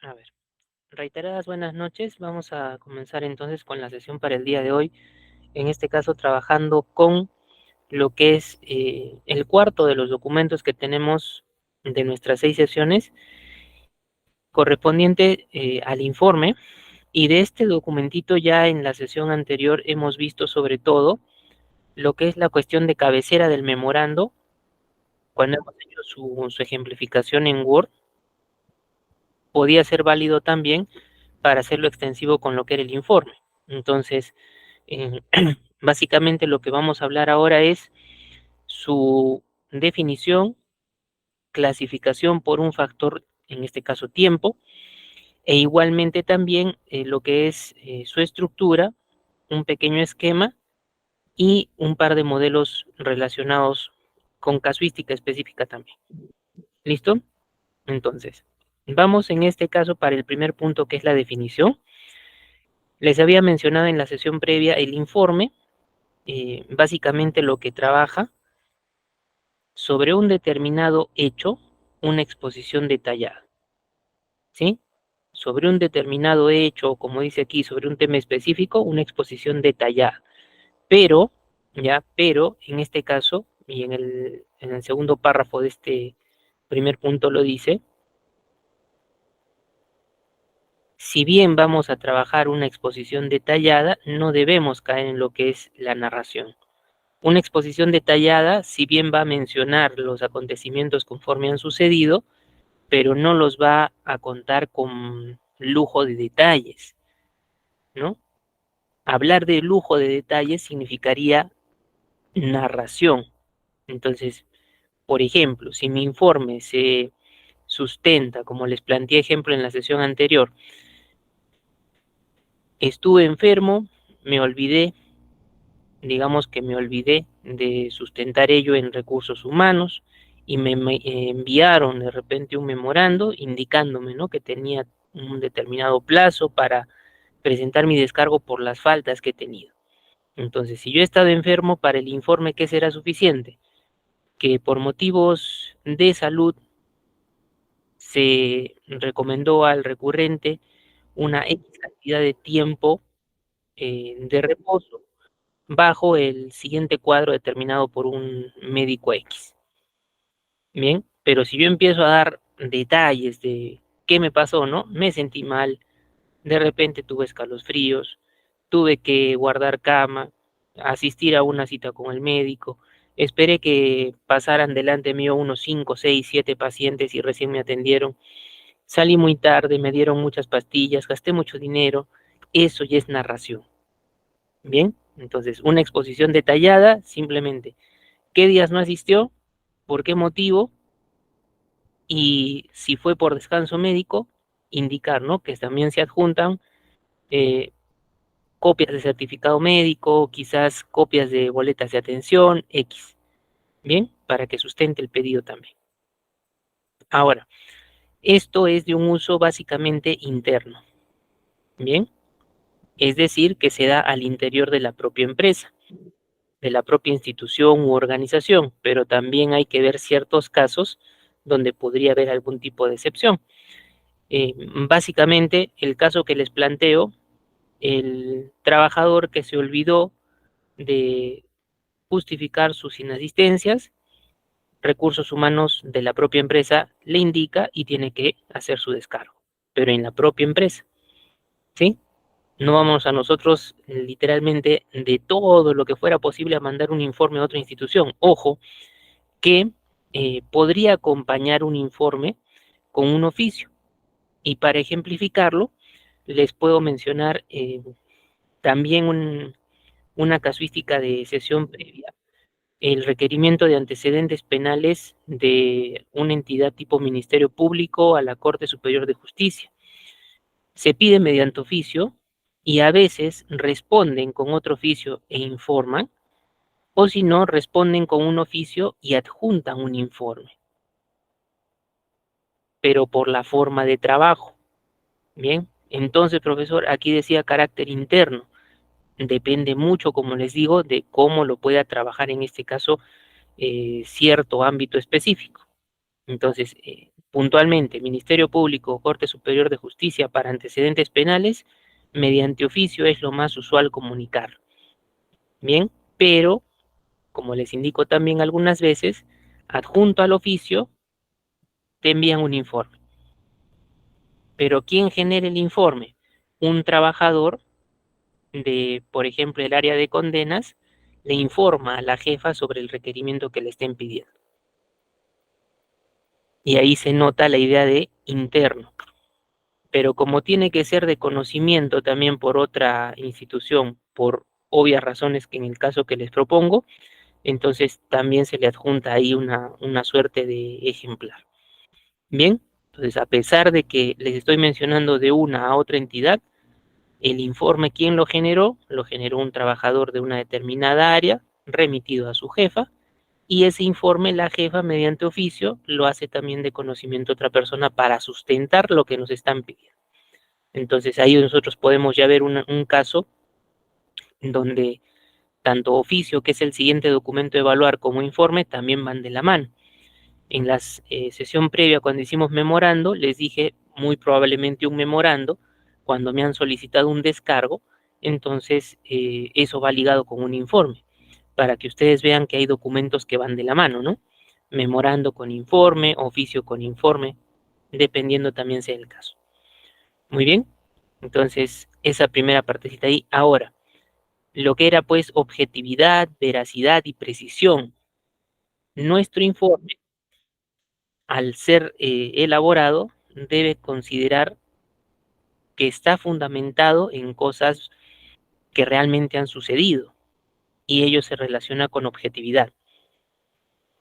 A ver, reiteradas buenas noches. Vamos a comenzar entonces con la sesión para el día de hoy. En este caso, trabajando con lo que es el cuarto de los documentos que tenemos de nuestras 6 sesiones, correspondiente al informe. Y de este documentito ya en la sesión anterior hemos visto sobre todo lo que es la cuestión de cabecera del memorando, cuando hemos hecho su ejemplificación en Word. Podía ser válido también para hacerlo extensivo con lo que era el informe. Entonces, eh, básicamente lo que vamos a hablar ahora es su definición, clasificación por un factor, en este caso tiempo, e igualmente también lo que es su estructura, un pequeño esquema y un par de modelos relacionados con casuística específica también. ¿Listo? Entonces, vamos en este caso para el primer punto, que es la definición. Les había mencionado en la sesión previa el informe, básicamente lo que trabaja sobre un determinado hecho, una exposición detallada, ¿sí? Sobre un determinado hecho, como dice aquí, sobre un tema específico, una exposición detallada. Pero, pero en este caso, y en el segundo párrafo de este primer punto lo dice, si bien vamos a trabajar una exposición detallada, no debemos caer en lo que es la narración. Una exposición detallada, si bien va a mencionar los acontecimientos conforme han sucedido, pero no los va a contar con lujo de detalles, ¿no? Hablar de lujo de detalles significaría narración. Entonces, por ejemplo, si mi informe se sustenta, como les planteé ejemplo en la sesión anterior, estuve enfermo, me olvidé, digamos que me olvidé de sustentar ello en recursos humanos y me enviaron de repente un memorando indicándome, ¿no?, que tenía un determinado plazo para presentar mi descargo por las faltas que he tenido. Entonces, si yo he estado enfermo, para el informe, ¿qué será suficiente? Que por motivos de salud se recomendó al recurrente una X cantidad de tiempo de reposo bajo el siguiente cuadro determinado por un médico X. Bien, pero si yo empiezo a dar detalles de qué me pasó, ¿no? Me sentí mal, de repente tuve escalofríos, tuve que guardar cama, asistir a una cita con el médico, esperé que pasaran delante mío unos 5, 6, 7 pacientes y recién me atendieron, salí muy tarde, me dieron muchas pastillas, gasté mucho dinero, eso ya es narración. Bien, entonces una exposición detallada, simplemente qué días no asistió, por qué motivo, y si fue por descanso médico, indicar, ¿no?, que también se adjuntan eh, copias de certificado médico, quizás copias de boletas de atención, X, bien, para que sustente el pedido también. Ahora, esto es de un uso básicamente interno, bien, es decir, que se da al interior de la propia empresa, de la propia institución u organización, pero también hay que ver ciertos casos donde podría haber algún tipo de excepción. Básicamente, el caso que les planteo, el trabajador que se olvidó de justificar sus inasistencias, recursos humanos de la propia empresa le indica y tiene que hacer su descargo, pero en la propia empresa, ¿sí? No vamos a nosotros literalmente de todo lo que fuera posible a mandar un informe a otra institución. Ojo, que podría acompañar un informe con un oficio. Y para ejemplificarlo, les puedo mencionar también una casuística de sesión previa, el requerimiento de antecedentes penales de una entidad tipo Ministerio Público a la Corte Superior de Justicia. Se pide mediante oficio y a veces responden con otro oficio e informan, o si no, responden con un oficio y adjuntan un informe, pero por la forma de trabajo. Bien, entonces, profesor, aquí decía carácter interno. Depende mucho, como les digo, de cómo lo pueda trabajar en este caso cierto ámbito específico. Entonces, puntualmente, Ministerio Público o Corte Superior de Justicia para antecedentes penales, mediante oficio es lo más usual comunicar. Bien, pero, como les indico también algunas veces, adjunto al oficio, te envían un informe. Pero ¿quién genera el informe? Un trabajador de, por ejemplo, el área de condenas, le informa a la jefa sobre el requerimiento que le estén pidiendo. Y ahí se nota la idea de interno. Pero como tiene que ser de conocimiento también por otra institución, por obvias razones que en el caso que les propongo, entonces también se le adjunta ahí una suerte de ejemplar. Bien, entonces a pesar de que les estoy mencionando de una a otra entidad, el informe, ¿quién lo generó? Lo generó un trabajador de una determinada área, remitido a su jefa, y ese informe la jefa, mediante oficio, lo hace también de conocimiento a otra persona para sustentar lo que nos están pidiendo. Entonces ahí nosotros podemos ya ver un caso donde tanto oficio, que es el siguiente documento a evaluar, como informe, también van de la mano. En la sesión previa, cuando hicimos memorando, les dije muy probablemente un memorando, cuando me han solicitado un descargo, entonces eso va ligado con un informe, para que ustedes vean que hay documentos que van de la mano, ¿no? Memorando con informe, oficio con informe, dependiendo también sea el caso. Muy bien, entonces esa primera partecita ahí. Ahora, lo que era pues objetividad, veracidad y precisión. Nuestro informe, al ser elaborado, debe considerar que está fundamentado en cosas que realmente han sucedido y ello se relaciona con objetividad.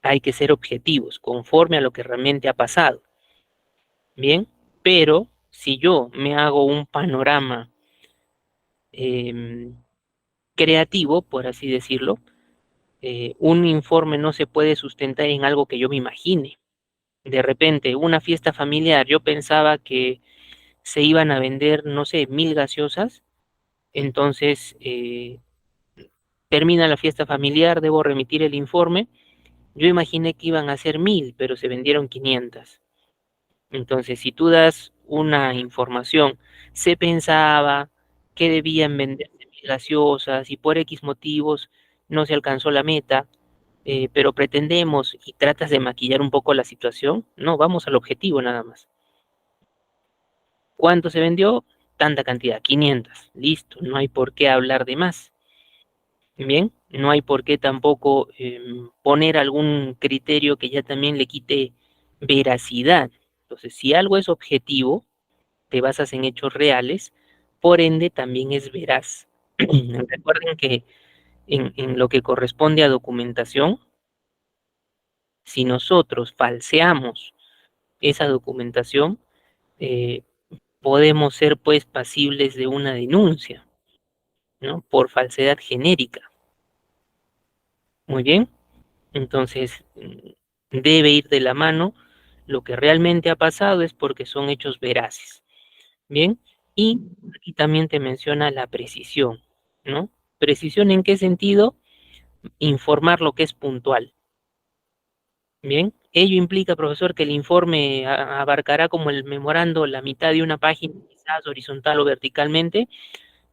Hay que ser objetivos, conforme a lo que realmente ha pasado. Bien, pero si yo me hago un panorama creativo, por así decirlo, un informe no se puede sustentar en algo que yo me imagine. De repente, una fiesta familiar, yo pensaba que se iban a vender, no sé, 1000 gaseosas, entonces termina la fiesta familiar, debo remitir el informe, yo imaginé que iban a ser 1000, pero se vendieron 500. Entonces, si tú das una información, se pensaba que debían venderse 1000 gaseosas y por X motivos no se alcanzó la meta, pero pretendemos y tratas de maquillar un poco la situación, no, vamos al objetivo nada más. ¿Cuánto se vendió? Tanta cantidad, 500. Listo, no hay por qué hablar de más. Bien, no hay por qué tampoco poner algún criterio que ya también le quite veracidad. Entonces, si algo es objetivo, te basas en hechos reales, por ende también es veraz. Recuerden que en lo que corresponde a documentación, si nosotros falseamos esa documentación, eh, podemos ser pues pasibles de una denuncia, ¿no? Por falsedad genérica. Muy bien, entonces debe ir de la mano lo que realmente ha pasado es porque son hechos veraces. Bien, y aquí también te menciona la precisión, ¿no? ¿Precisión en qué sentido? Informar lo que es puntual. Bien, ello implica, profesor, que el informe abarcará como el memorando la mitad de una página, quizás horizontal o verticalmente.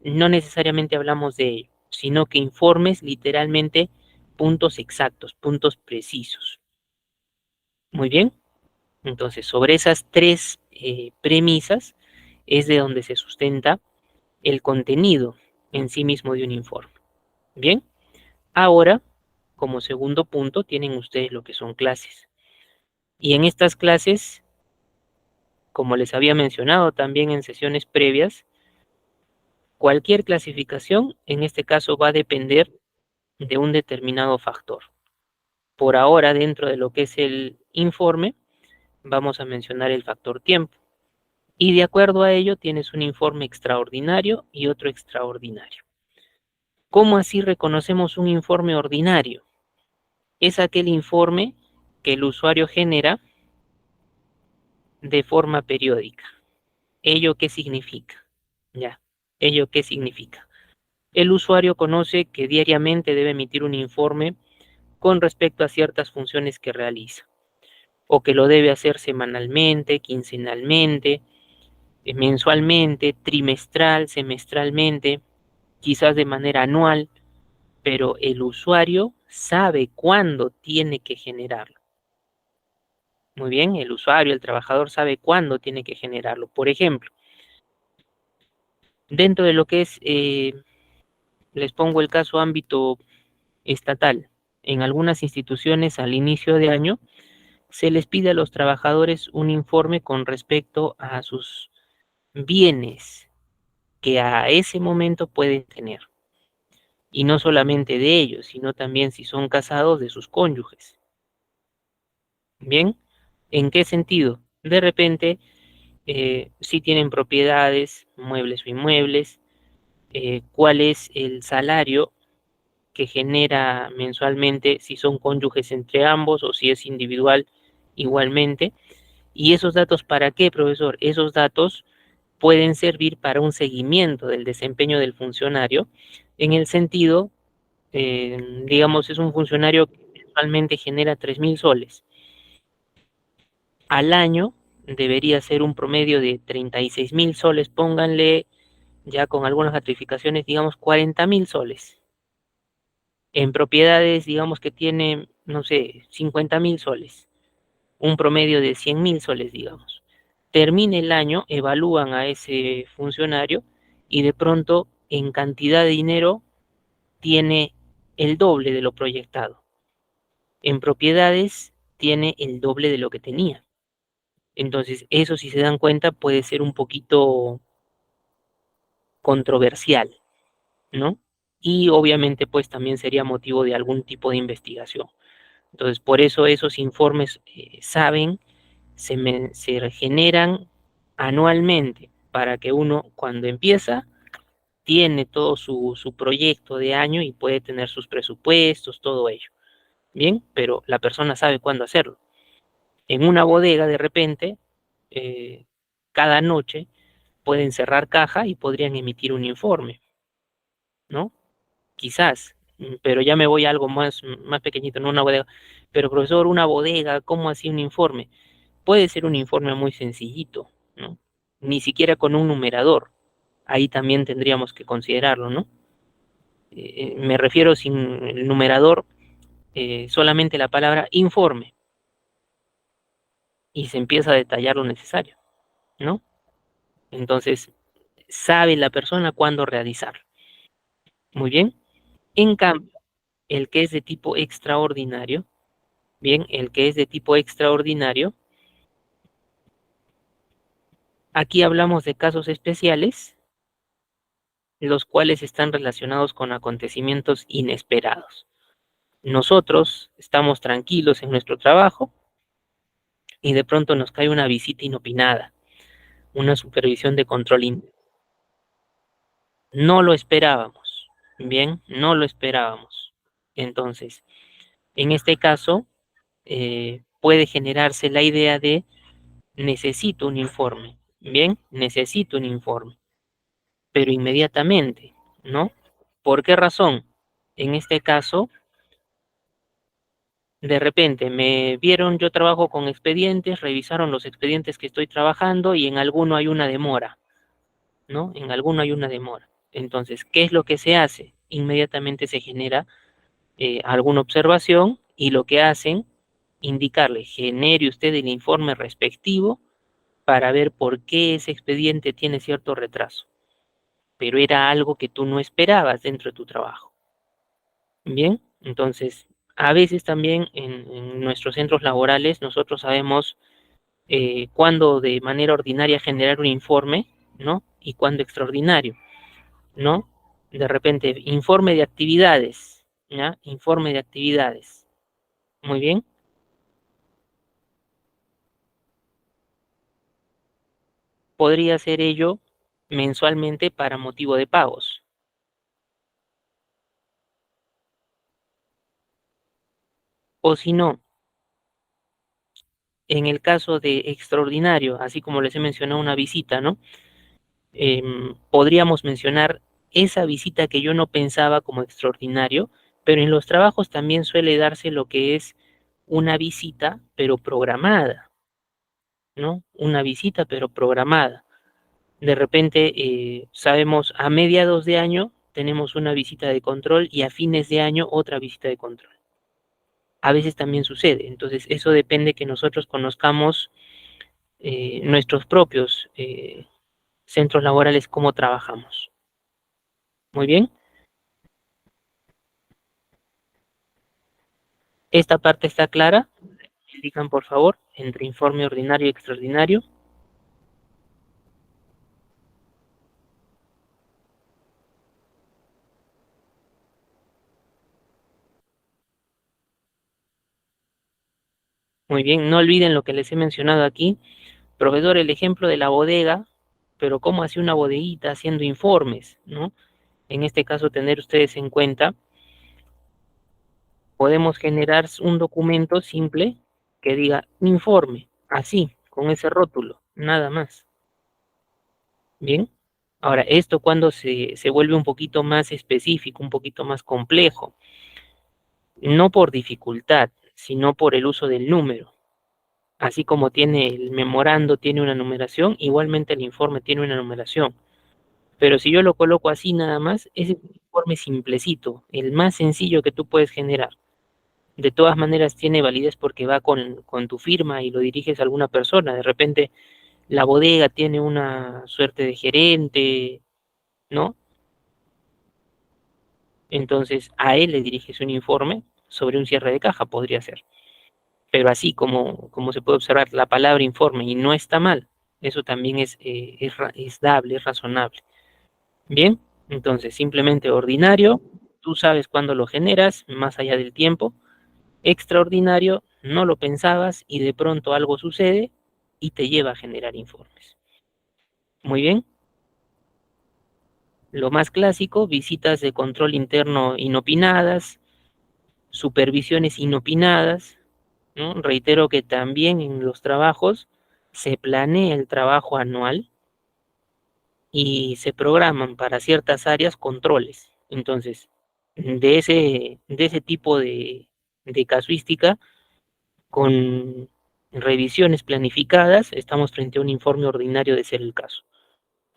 No necesariamente hablamos de ello, sino que informes literalmente puntos exactos, puntos precisos. Muy bien, entonces sobre esas tres premisas es de donde se sustenta el contenido en sí mismo de un informe. Bien, ahora, como segundo punto, tienen ustedes lo que son clases. Y en estas clases, como les había mencionado también en sesiones previas, cualquier clasificación en este caso va a depender de un determinado factor. Por ahora, dentro de lo que es el informe, vamos a mencionar el factor tiempo. Y de acuerdo a ello, tienes un informe extraordinario y otro extraordinario. ¿Cómo así reconocemos un informe ordinario? Es aquel informe que el usuario genera de forma periódica. ¿Ello qué significa? Ya, ¿ello qué significa? El usuario conoce que diariamente debe emitir un informe con respecto a ciertas funciones que realiza. o que lo debe hacer semanalmente, quincenalmente, mensualmente, trimestral, semestralmente, quizás de manera anual, pero el usuario sabe cuándo tiene que generarlo. Muy bien, el usuario, el trabajador sabe cuándo tiene que generarlo. Por ejemplo, dentro de lo que es, les pongo el caso ámbito estatal. En algunas instituciones al inicio de año se les pide a los trabajadores un informe con respecto a sus bienes que a ese momento pueden tener. Y no solamente de ellos, sino también si son casados de sus cónyuges. ¿Bien? ¿En qué sentido? De repente, si tienen propiedades, muebles o inmuebles, cuál es el salario que genera mensualmente, si son cónyuges entre ambos o si es individual igualmente. ¿Y esos datos para qué, profesor? Esos datos pueden servir para un seguimiento del desempeño del funcionario en el sentido, digamos, es un funcionario que mensualmente genera 3.000 soles. Al año debería ser un promedio de 36.000 soles, pónganle ya con algunas gratificaciones, digamos, 40.000 soles. En propiedades, digamos que tiene, no sé, 50.000 soles, un promedio de 100.000 soles, digamos. Termina el año, evalúan a ese funcionario y de pronto en cantidad de dinero tiene el doble de lo proyectado. En propiedades tiene el doble de lo que tenía. Entonces, eso si se dan cuenta puede ser un poquito controversial, ¿no? Y obviamente pues también sería motivo de algún tipo de investigación. Entonces, por eso esos informes saben, se generan anualmente para que uno cuando empieza tiene todo su proyecto de año y puede tener sus presupuestos, todo ello. Bien, pero la persona sabe cuándo hacerlo. En una bodega de repente, eh, cada noche pueden cerrar caja y podrían emitir un informe, ¿no? Quizás, pero ya me voy a algo más pequeñito, no una bodega. Pero profesor, una bodega, ¿cómo así un informe? Puede ser un informe muy sencillito, ¿no? Ni siquiera con un numerador. Ahí también tendríamos que considerarlo, ¿no? Me refiero sin el numerador, solamente la palabra informe y se empieza a detallar lo necesario, ¿no? Entonces, sabe la persona cuándo realizarlo. Muy bien. En cambio, el que es de tipo extraordinario, bien, el que es de tipo extraordinario, aquí hablamos de casos especiales, los cuales están relacionados con acontecimientos inesperados. Nosotros estamos tranquilos en nuestro trabajo y de pronto nos cae una visita inopinada, una supervisión de control interno. No lo esperábamos, bien, no lo esperábamos. Entonces, en este caso, puede generarse la idea de necesito un informe, bien, necesito un informe, pero inmediatamente, ¿no? ¿Por qué razón? En este caso, de repente me vieron, yo trabajo con expedientes, revisaron los expedientes que estoy trabajando y en alguno hay una demora, ¿no? En alguno hay una demora. Entonces, ¿qué es lo que se hace? Inmediatamente se genera alguna observación y lo que hacen, indicarle, genere usted el informe respectivo para ver por qué ese expediente tiene cierto retraso. Pero era algo que tú no esperabas dentro de tu trabajo. Bien, entonces, a veces también en nuestros centros laborales nosotros sabemos cuándo de manera ordinaria generar un informe, ¿no? Y cuándo extraordinario, ¿no? De repente, informe de actividades, ¿ya? Informe de actividades. Muy bien. Podría ser ello mensualmente para motivo de pagos. O si no, en el caso de extraordinario, así como les he mencionado una visita, ¿no? Podríamos mencionar esa visita que yo no pensaba como extraordinario, pero en los trabajos también suele darse lo que es una visita, pero programada, ¿no? Una visita, pero programada. De repente, sabemos a mediados de año tenemos una visita de control y a fines de año otra visita de control. A veces también sucede. Entonces, eso depende que nosotros conozcamos nuestros propios centros laborales, cómo trabajamos. Muy bien. Esta parte está clara. Indican, por favor, entre informe ordinario y extraordinario. Muy bien, no olviden lo que les he mencionado aquí. Proveedor, el ejemplo de la bodega, pero cómo hace una bodeguita haciendo informes, ¿no? En este caso, tener ustedes en cuenta, podemos generar un documento simple que diga informe, así, con ese rótulo, nada más. Bien. Ahora, esto cuando se vuelve un poquito más específico, un poquito más complejo, no por dificultad, sino por el uso del número. Así como tiene el memorando, tiene una numeración, igualmente el informe tiene una numeración. Pero si yo lo coloco así nada más, es un informe simplecito, el más sencillo que tú puedes generar. De todas maneras tiene validez porque va con tu firma y lo diriges a alguna persona. De repente la bodega tiene una suerte de gerente, ¿no? Entonces a él le diriges un informe sobre un cierre de caja, podría ser. Pero así como se puede observar la palabra informe y no está mal, eso también es dable, es razonable. Bien, entonces simplemente ordinario, tú sabes cuándo lo generas, más allá del tiempo. Extraordinario, no lo pensabas y de pronto algo sucede y te lleva a generar informes. Muy bien. Lo más clásico, visitas de control interno inopinadas, supervisiones inopinadas, ¿no? Reitero que también en los trabajos se planea el trabajo anual y se programan para ciertas áreas controles. Entonces, de ese tipo de casuística, con revisiones planificadas, estamos frente a un informe ordinario de ser el caso.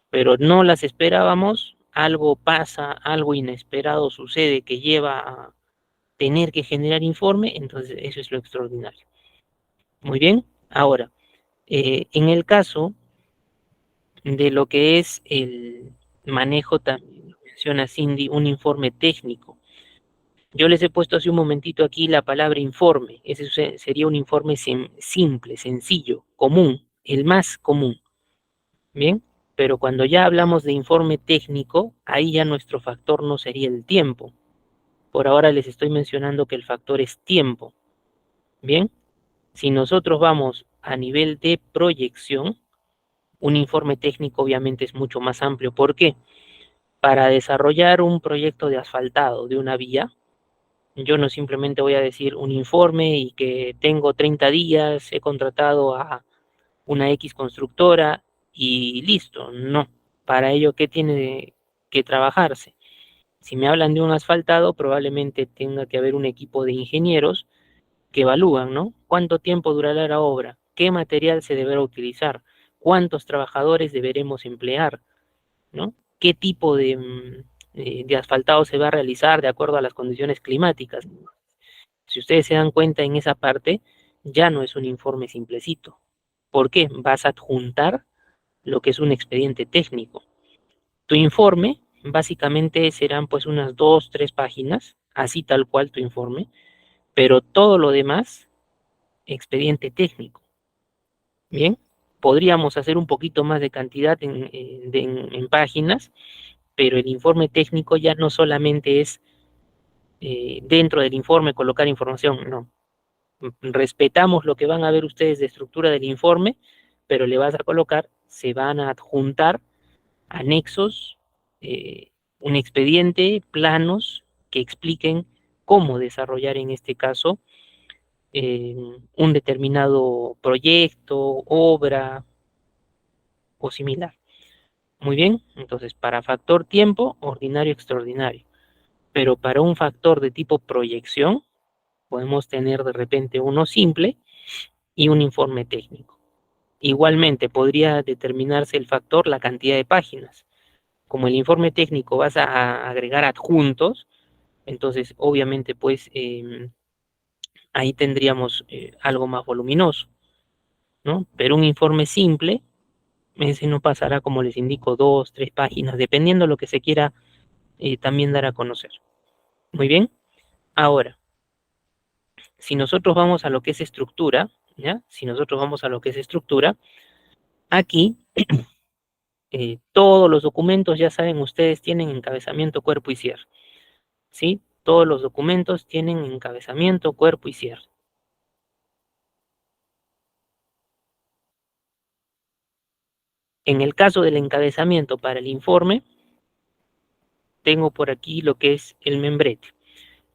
Pero no las esperábamos, algo pasa, algo inesperado sucede que lleva a tener que generar informe, entonces eso es lo extraordinario. Muy bien, ahora, en el caso de lo que es el manejo, también lo menciona Cindy, un informe técnico. Yo les he puesto hace un momentito aquí la palabra informe. Ese sería un informe simple, sencillo, común, el más común. Bien, pero cuando ya hablamos de informe técnico, ahí ya nuestro factor no sería el tiempo. Por ahora les estoy mencionando que el factor es tiempo. Bien, si nosotros vamos a nivel de proyección, un informe técnico obviamente es mucho más amplio. ¿Por qué? Para desarrollar un proyecto de asfaltado de una vía, yo no simplemente voy a decir un informe y que tengo 30 días, he contratado a una X constructora y listo. No. Para ello, ¿qué tiene que trabajarse? Si me hablan de un asfaltado, probablemente tenga que haber un equipo de ingenieros que evalúan, ¿no? ¿Cuánto tiempo durará la obra? ¿Qué material se deberá utilizar? ¿Cuántos trabajadores deberemos emplear? ¿No? ¿Qué tipo de asfaltado se va a realizar de acuerdo a las condiciones climáticas? Si ustedes se dan cuenta en esa parte, ya no es un informe simplecito. ¿Por qué? Vas a adjuntar lo que es un expediente técnico. Tu informe básicamente serán pues unas 2, 3 páginas, así tal cual tu informe, pero todo lo demás, expediente técnico. Bien, podríamos hacer un poquito más de cantidad en páginas, pero el informe técnico ya no solamente es dentro del informe colocar información, no. Respetamos lo que van a ver ustedes de estructura del informe, pero le vas a colocar, se van a adjuntar anexos, un expediente, planos que expliquen cómo desarrollar en este caso eh, un determinado proyecto, obra o similar. Muy bien, entonces para factor tiempo, ordinario, extraordinario. Pero para un factor de tipo proyección, Podemos tener de repente uno simple y un informe técnico. Igualmente podría determinarse el factor la cantidad de páginas. Como el informe técnico vas a agregar adjuntos, entonces obviamente pues ahí tendríamos algo más voluminoso, ¿no? Pero un informe simple, ese no pasará, como les indico, 2, 3 páginas, dependiendo de lo que se quiera también dar a conocer. Muy bien. Ahora, si nosotros vamos a lo que es estructura, ¿ya? Si nosotros vamos a lo que es estructura, aquí todos los documentos, ya saben ustedes, tienen encabezamiento, cuerpo y cierre, ¿sí? Todos los documentos tienen encabezamiento, cuerpo y cierre. En el caso del encabezamiento para el informe, tengo por aquí lo que es el membrete.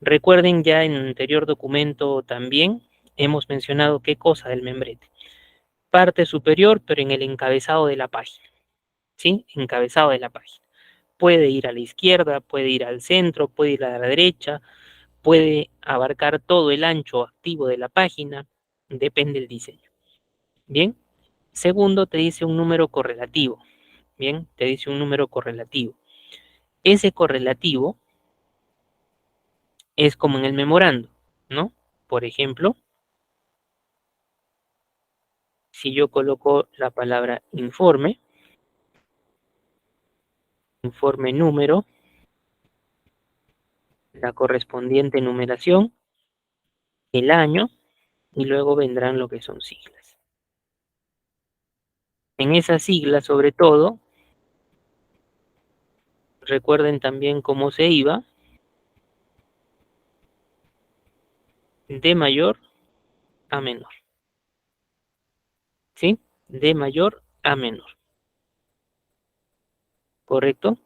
Recuerden, ya en el anterior documento también hemos mencionado qué cosa del membrete. Parte superior, pero en el encabezado de la página, ¿sí? Encabezado de la página. Puede ir a la izquierda, puede ir al centro, puede ir a la derecha, puede abarcar todo el ancho activo de la página, depende del diseño. Bien. Segundo, te dice un número correlativo. Bien, te dice un número correlativo. Ese correlativo es como en el memorando, ¿no? Por ejemplo, si yo coloco la palabra informe, informe número, la correspondiente numeración, el año, y luego vendrán lo que son siglas. En esas siglas, sobre todo, recuerden también cómo se iba de mayor a menor, ¿sí? De mayor a menor, ¿correcto?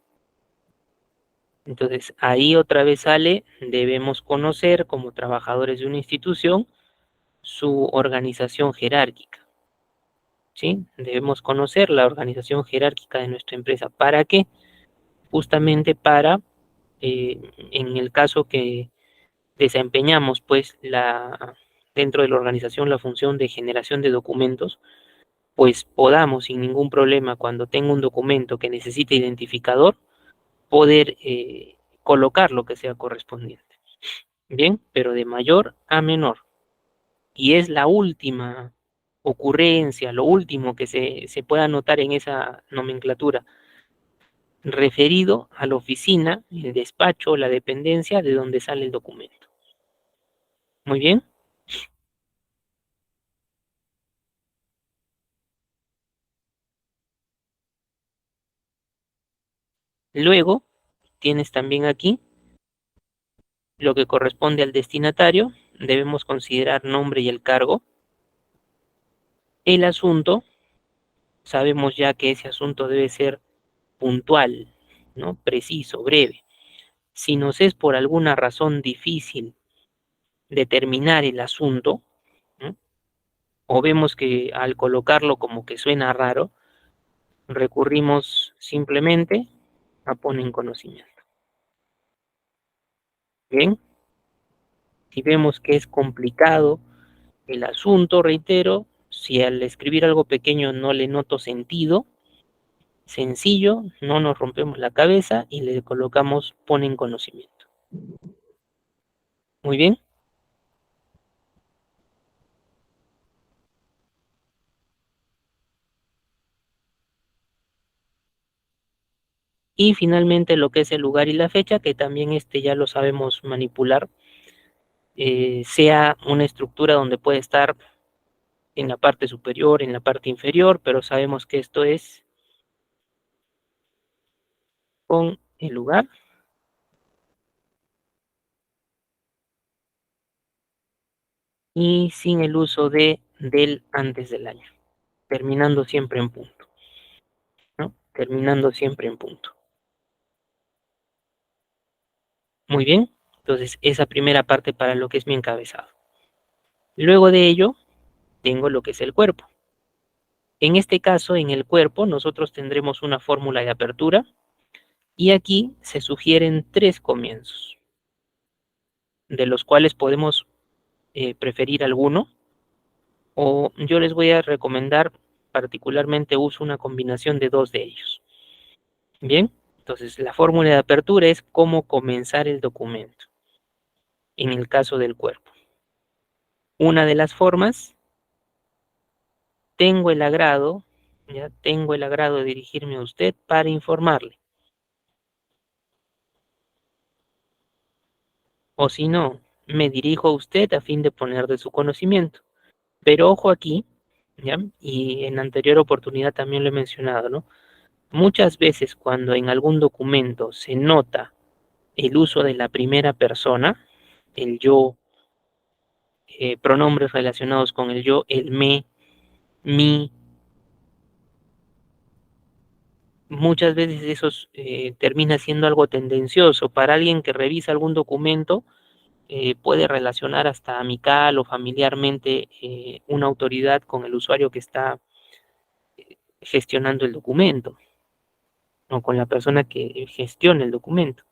Entonces, ahí otra vez sale, debemos conocer como trabajadores de una institución su organización jerárquica, ¿sí? Debemos conocer la organización jerárquica de nuestra empresa. ¿Para qué? Justamente para, en el caso que desempeñamos, pues, dentro de la organización la función de generación de documentos, pues podamos sin ningún problema, cuando tenga un documento que necesite identificador, poder colocar lo que sea correspondiente. Bien, pero de mayor a menor. Y es la última ocurrencia, lo último que se pueda notar en esa nomenclatura, referido a la oficina, el despacho, la dependencia de donde sale el documento. Muy bien. Luego tienes también aquí lo que corresponde al destinatario. Debemos considerar nombre y el cargo. El asunto, sabemos ya que ese asunto debe ser puntual, ¿no? Preciso, breve. Si nos es por alguna razón difícil determinar el asunto, ¿no? O vemos que al colocarlo como que suena raro, recurrimos simplemente a poner en conocimiento. Bien, si vemos que es complicado el asunto, reitero, si al escribir algo pequeño no le noto sentido, sencillo, no nos rompemos la cabeza y le colocamos pone en conocimiento. Muy bien. Y finalmente lo que es el lugar y la fecha, que también ya lo sabemos manipular, sea una estructura donde puede estar en la parte superior, en la parte inferior, pero sabemos que esto es con el lugar y sin el uso de del antes del año, terminando siempre en punto, ¿no? Terminando siempre en punto. Muy bien, entonces esa primera parte para lo que es mi encabezado. Luego de ello, tengo lo que es el cuerpo. En este caso, en el cuerpo, nosotros tendremos una fórmula de apertura y aquí se sugieren 3 comienzos, de los cuales podemos preferir alguno, o yo les voy a recomendar particularmente uso una combinación de dos de ellos. Bien, entonces la fórmula de apertura es cómo comenzar el documento en el caso del cuerpo. Una de las formas, tengo el agrado, ya tengo el agrado de dirigirme a usted para informarle. O si no, me dirijo a usted a fin de poner de su conocimiento. Pero ojo aquí, ¿ya? Y en anterior oportunidad también lo he mencionado, ¿no? Muchas veces cuando en algún documento se nota el uso de la primera persona, el yo, pronombres relacionados con el yo, el me, mi, muchas veces eso termina siendo algo tendencioso. Para alguien que revisa algún documento, puede relacionar hasta amical o familiarmente una autoridad con el usuario que está gestionando el documento o con la persona que gestiona el documento.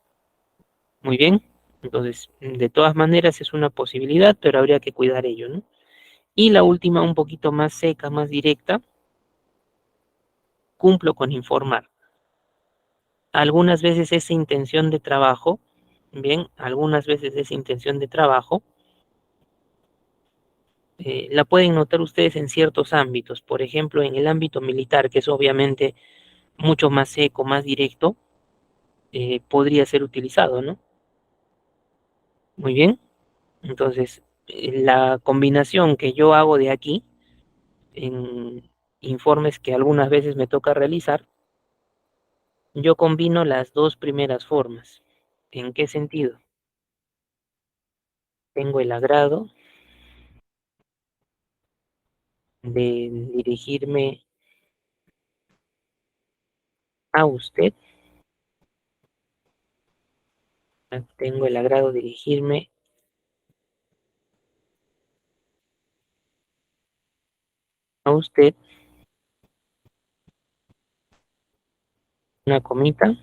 Muy bien, entonces, de todas maneras es una posibilidad, pero habría que cuidar ello, ¿no? Y la última, un poquito más seca, más directa, cumplo con informar. Algunas veces esa intención de trabajo, bien, algunas veces esa intención de trabajo, la pueden notar ustedes en ciertos ámbitos, por ejemplo, en el ámbito militar, que es obviamente mucho más seco, más directo, podría ser utilizado, ¿no? Muy bien, entonces, la combinación que yo hago de aquí, en informes que algunas veces me toca realizar, yo combino las dos primeras formas. ¿En qué sentido? Tengo el agrado de dirigirme a usted, tengo el agrado de dirigirme a usted, una comita,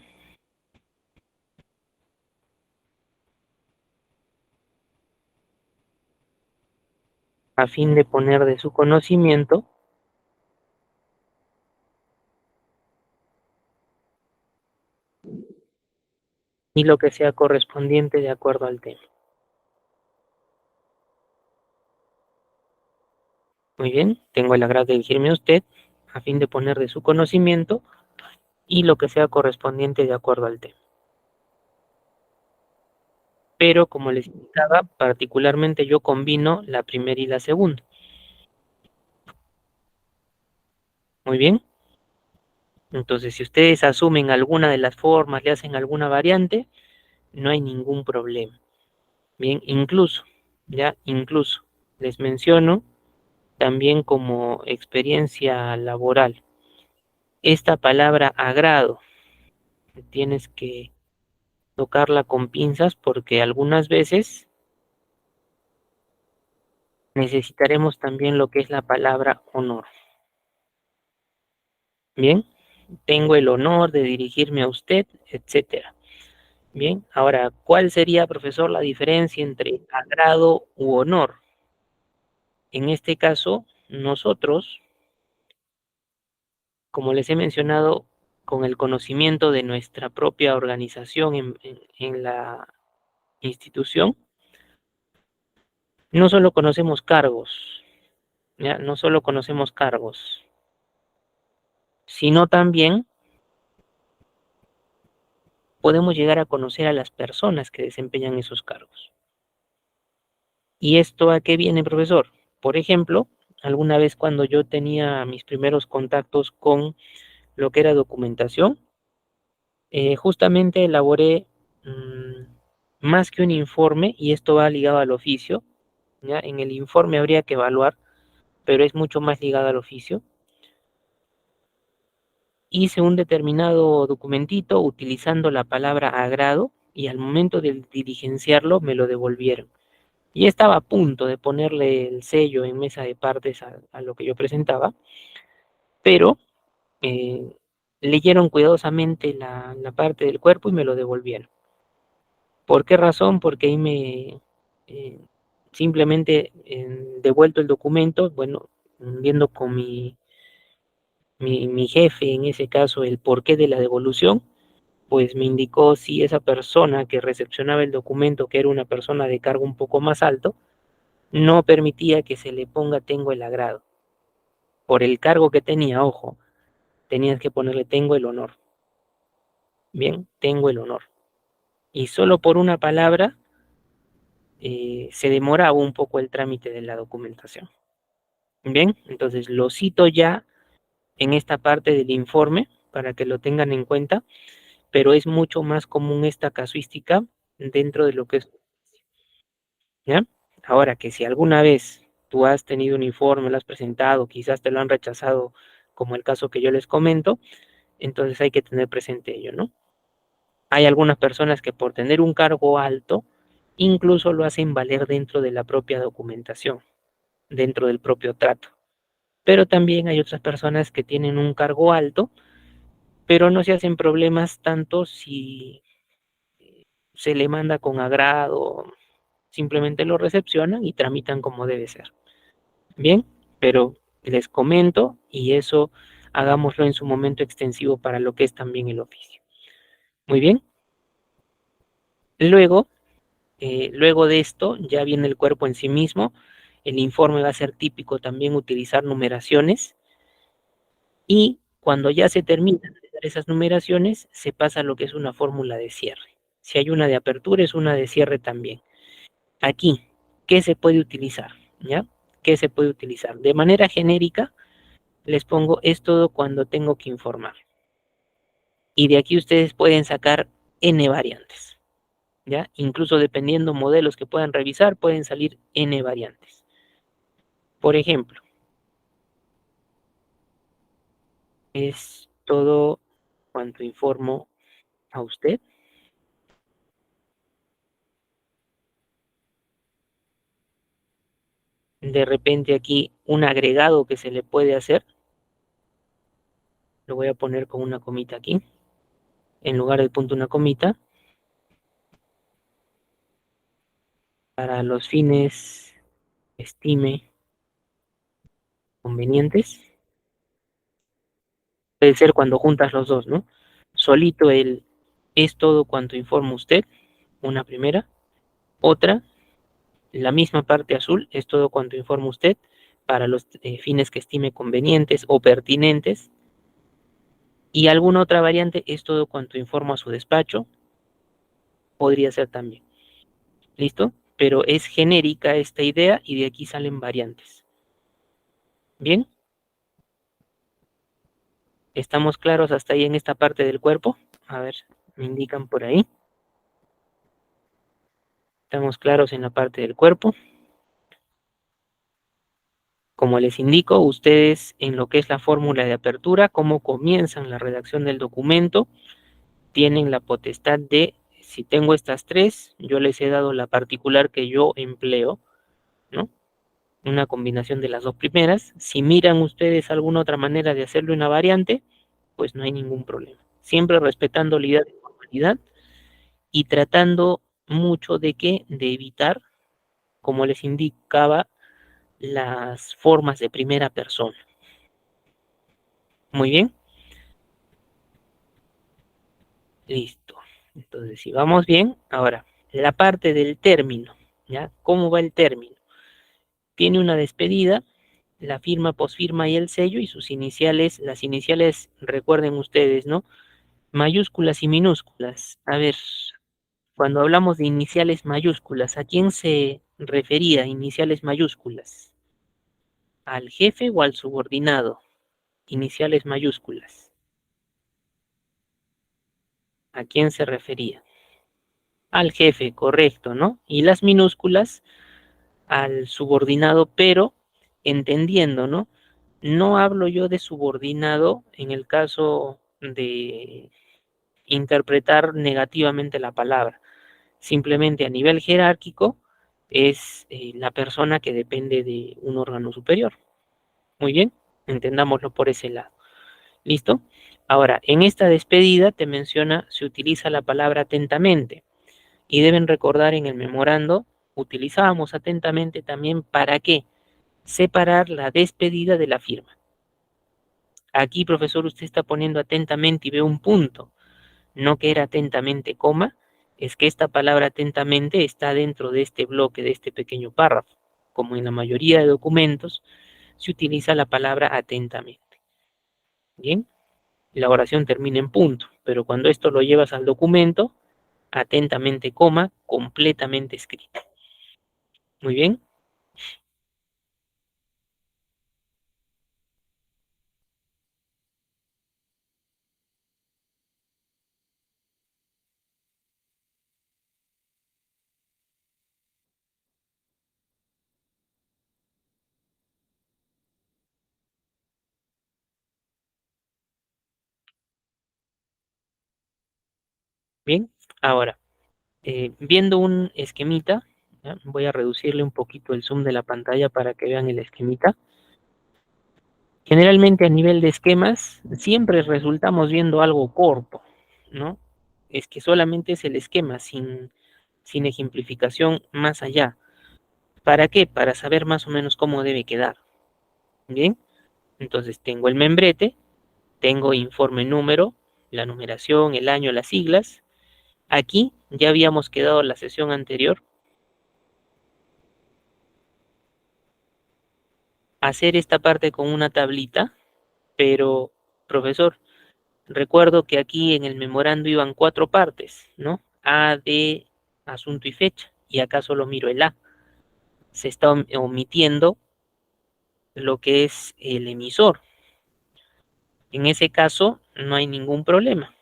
a fin de poner de su conocimiento y lo que sea correspondiente de acuerdo al tema. Muy bien, tengo el agrado de dirigirme a usted, a fin de poner de su conocimiento y lo que sea correspondiente de acuerdo al tema. Pero como les indicaba, particularmente yo combino la primera y la segunda. Muy bien, entonces si ustedes asumen alguna de las formas, le hacen alguna variante, no hay ningún problema. Bien, incluso, les menciono también como experiencia laboral, esta palabra agrado, tienes que tocarla con pinzas porque algunas veces necesitaremos también lo que es la palabra honor. Bien, tengo el honor de dirigirme a usted, etcétera. Bien, ahora, ¿cuál sería, profesor, la diferencia entre agrado u honor? En este caso, nosotros, como les he mencionado, con el conocimiento de nuestra propia organización en la institución, no solo conocemos cargos, ¿ya? No solo conocemos cargos, sino también podemos llegar a conocer a las personas que desempeñan esos cargos. ¿Y esto a qué viene, profesor? Por ejemplo, alguna vez cuando yo tenía mis primeros contactos con lo que era documentación, justamente elaboré más que un informe, y esto va ligado al oficio, ¿ya? En el informe habría que evaluar, pero es mucho más ligado al oficio. Hice un determinado documentito utilizando la palabra agrado y al momento de diligenciarlo me lo devolvieron. Y estaba a punto de ponerle el sello en mesa de partes a lo que yo presentaba, pero eh, leyeron cuidadosamente la parte del cuerpo y me lo devolvieron. ¿Por qué razón? Porque ahí me simplemente devuelto el documento, bueno, viendo con mi jefe, en ese caso, el porqué de la devolución, pues me indicó si esa persona que recepcionaba el documento, que era una persona de cargo un poco más alto, no permitía que se le ponga tengo el agrado. Por el cargo que tenía, ojo, tenías que ponerle tengo el honor. Bien, tengo el honor. Y solo por una palabra se demoraba un poco el trámite de la documentación. Bien, entonces lo cito ya en esta parte del informe para que lo tengan en cuenta, pero es mucho más común esta casuística dentro de lo que es, ¿ya? Ahora que si alguna vez tú has tenido un informe, lo has presentado, quizás te lo han rechazado, como el caso que yo les comento, entonces hay que tener presente ello, ¿no? Hay algunas personas que por tener un cargo alto, incluso lo hacen valer dentro de la propia documentación, dentro del propio trato. Pero también hay otras personas que tienen un cargo alto, pero no se hacen problemas tanto si se le manda con agrado, simplemente lo recepcionan y tramitan como debe ser. Bien, pero les comento y eso hagámoslo en su momento extensivo para lo que es también el oficio. Muy bien. Luego, luego de esto ya viene el cuerpo en sí mismo. El informe va a ser típico también utilizar numeraciones y cuando ya se terminan de dar esas numeraciones, se pasa a lo que es una fórmula de cierre. Si hay una de apertura, es una de cierre también. Aquí, ¿qué se puede utilizar? ¿Ya? ¿Qué se puede utilizar? De manera genérica, les pongo es todo cuando tengo que informar. Y de aquí ustedes pueden sacar n variantes. ¿Ya? Incluso dependiendo modelos que puedan revisar, pueden salir n variantes. Por ejemplo, es todo cuanto informo a usted. De repente aquí un agregado que se le puede hacer, lo voy a poner con una comita aquí, en lugar del punto una comita, para los fines estime convenientes. Puede ser cuando juntas los dos, ¿no? Solito el es todo cuanto informa usted, una primera. Otra, la misma parte azul, es todo cuanto informa usted para los fines que estime convenientes o pertinentes. Y alguna otra variante es todo cuanto informa a su despacho, podría ser también. ¿Listo? Pero es genérica esta idea y de aquí salen variantes. ¿Bien? ¿Estamos claros hasta ahí en esta parte del cuerpo? A ver, me indican por ahí. ¿Estamos claros en la parte del cuerpo? Como les indico, ustedes en lo que es la fórmula de apertura, cómo comienzan la redacción del documento, tienen la potestad de, si tengo estas tres, yo les he dado la particular que yo empleo, ¿no? Una combinación de las dos primeras. Si miran ustedes alguna otra manera de hacerlo una variante, pues no hay ningún problema. Siempre respetando la idea de formalidad y tratando mucho de que, de evitar, como les indicaba, las formas de primera persona. Muy bien. Listo. Entonces, si vamos bien, ahora, la parte del término, ¿ya? ¿Cómo va el término? Tiene una despedida, la firma, posfirma y el sello y sus iniciales, las iniciales, recuerden ustedes, ¿no? Mayúsculas y minúsculas. A ver, cuando hablamos de iniciales mayúsculas, ¿a quién se refería iniciales mayúsculas? ¿Al jefe o al subordinado? Iniciales mayúsculas. ¿A quién se refería? Al jefe, correcto, ¿no? Y las minúsculas al subordinado, pero entendiendo, ¿no? No hablo yo de subordinado en el caso de interpretar negativamente la palabra. Simplemente a nivel jerárquico es la persona que depende de un órgano superior. Muy bien, entendámoslo por ese lado. ¿Listo? Ahora, en esta despedida te menciona, se utiliza la palabra atentamente y deben recordar en el memorando utilizábamos atentamente también para qué, separar la despedida de la firma. Aquí, profesor, usted está poniendo atentamente y ve un punto, no que era atentamente coma, es que esta palabra atentamente está dentro de este bloque, de este pequeño párrafo. Como en la mayoría de documentos, se utiliza la palabra atentamente. Bien, la oración termina en punto, pero cuando esto lo llevas al documento, atentamente coma, completamente escrito. Muy bien. Bien, ahora, viendo un esquemita, ¿ya? Voy a reducirle un poquito el zoom de la pantalla para que vean el esquemita. Generalmente a nivel de esquemas siempre resultamos viendo algo corto, ¿no? Es que solamente es el esquema sin ejemplificación más allá. ¿Para qué? Para saber más o menos cómo debe quedar. Bien, entonces tengo el membrete, tengo informe número, la numeración, el año, las siglas. Aquí ya habíamos quedado en la sesión anterior. Hacer esta parte con una tablita, pero profesor, recuerdo que aquí en el memorando iban 4 partes, ¿no? A, D, asunto y fecha, y acá solo miro el A. Se está omitiendo lo que es el emisor. En ese caso, no hay ningún problema.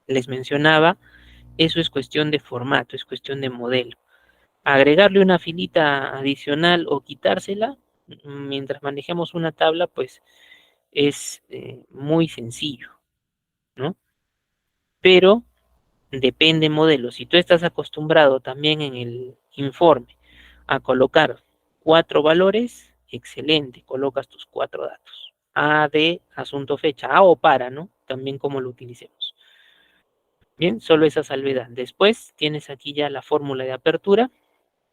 Les mencionaba, eso es cuestión de formato, es cuestión de modelo. Agregarle una filita adicional o quitársela, mientras manejemos una tabla, pues es muy sencillo, ¿no? Pero depende modelo. Si tú estás acostumbrado también en el informe a colocar 4 valores, excelente, colocas tus 4 datos. A, D, asunto, fecha, a o para, ¿no? También como lo utilicemos. Bien, solo esa salvedad. Después tienes aquí ya la fórmula de apertura.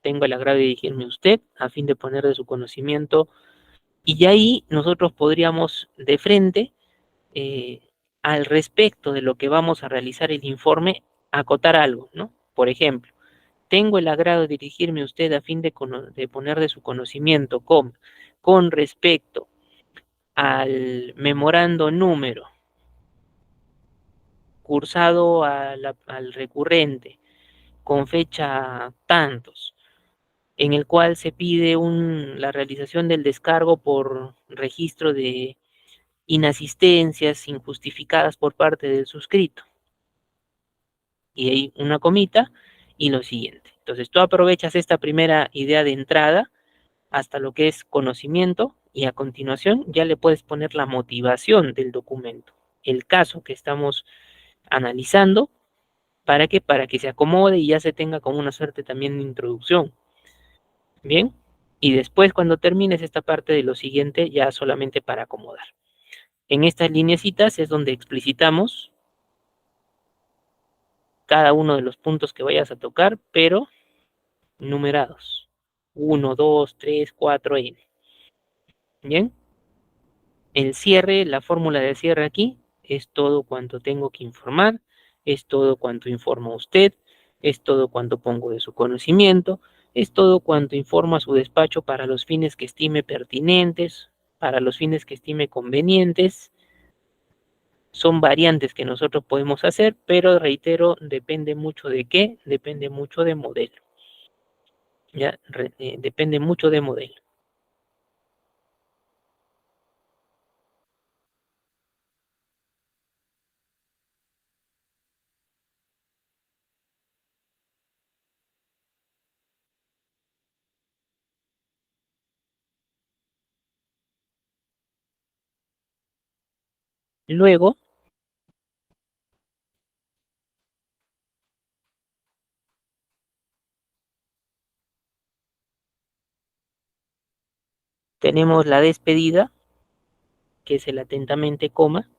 Tengo el agrado de dirigirme a usted a fin de poner de su conocimiento. Y ya ahí nosotros podríamos de frente, eh, al respecto de lo que vamos a realizar el informe, acotar algo, ¿no? Por ejemplo, tengo el agrado de dirigirme a usted a fin de poner de su conocimiento con respecto al memorando número cursado al recurrente con fecha tantos, en el cual se pide la realización del descargo por registro de inasistencias injustificadas por parte del suscrito. Y hay una comita y lo siguiente. Entonces tú aprovechas esta primera idea de entrada hasta lo que es conocimiento y a continuación ya le puedes poner la motivación del documento, el caso que estamos analizando, ¿para qué? Para que se acomode y ya se tenga como una suerte también de introducción. Bien, y después cuando termines esta parte de lo siguiente ya solamente para acomodar. En estas lineecitas es donde explicitamos cada uno de los puntos que vayas a tocar, pero numerados. 1, 2, 3, 4, N. Bien, el cierre, la fórmula de cierre aquí es todo cuanto tengo que informar, es todo cuanto informa usted, es todo cuanto pongo de su conocimiento, es todo cuanto informa a su despacho para los fines que estime pertinentes, para los fines que estime convenientes. Son variantes que nosotros podemos hacer, pero reitero, depende mucho de qué, depende mucho de modelo. Ya, depende mucho de modelo. Luego tenemos la despedida, que es el atentamente coma,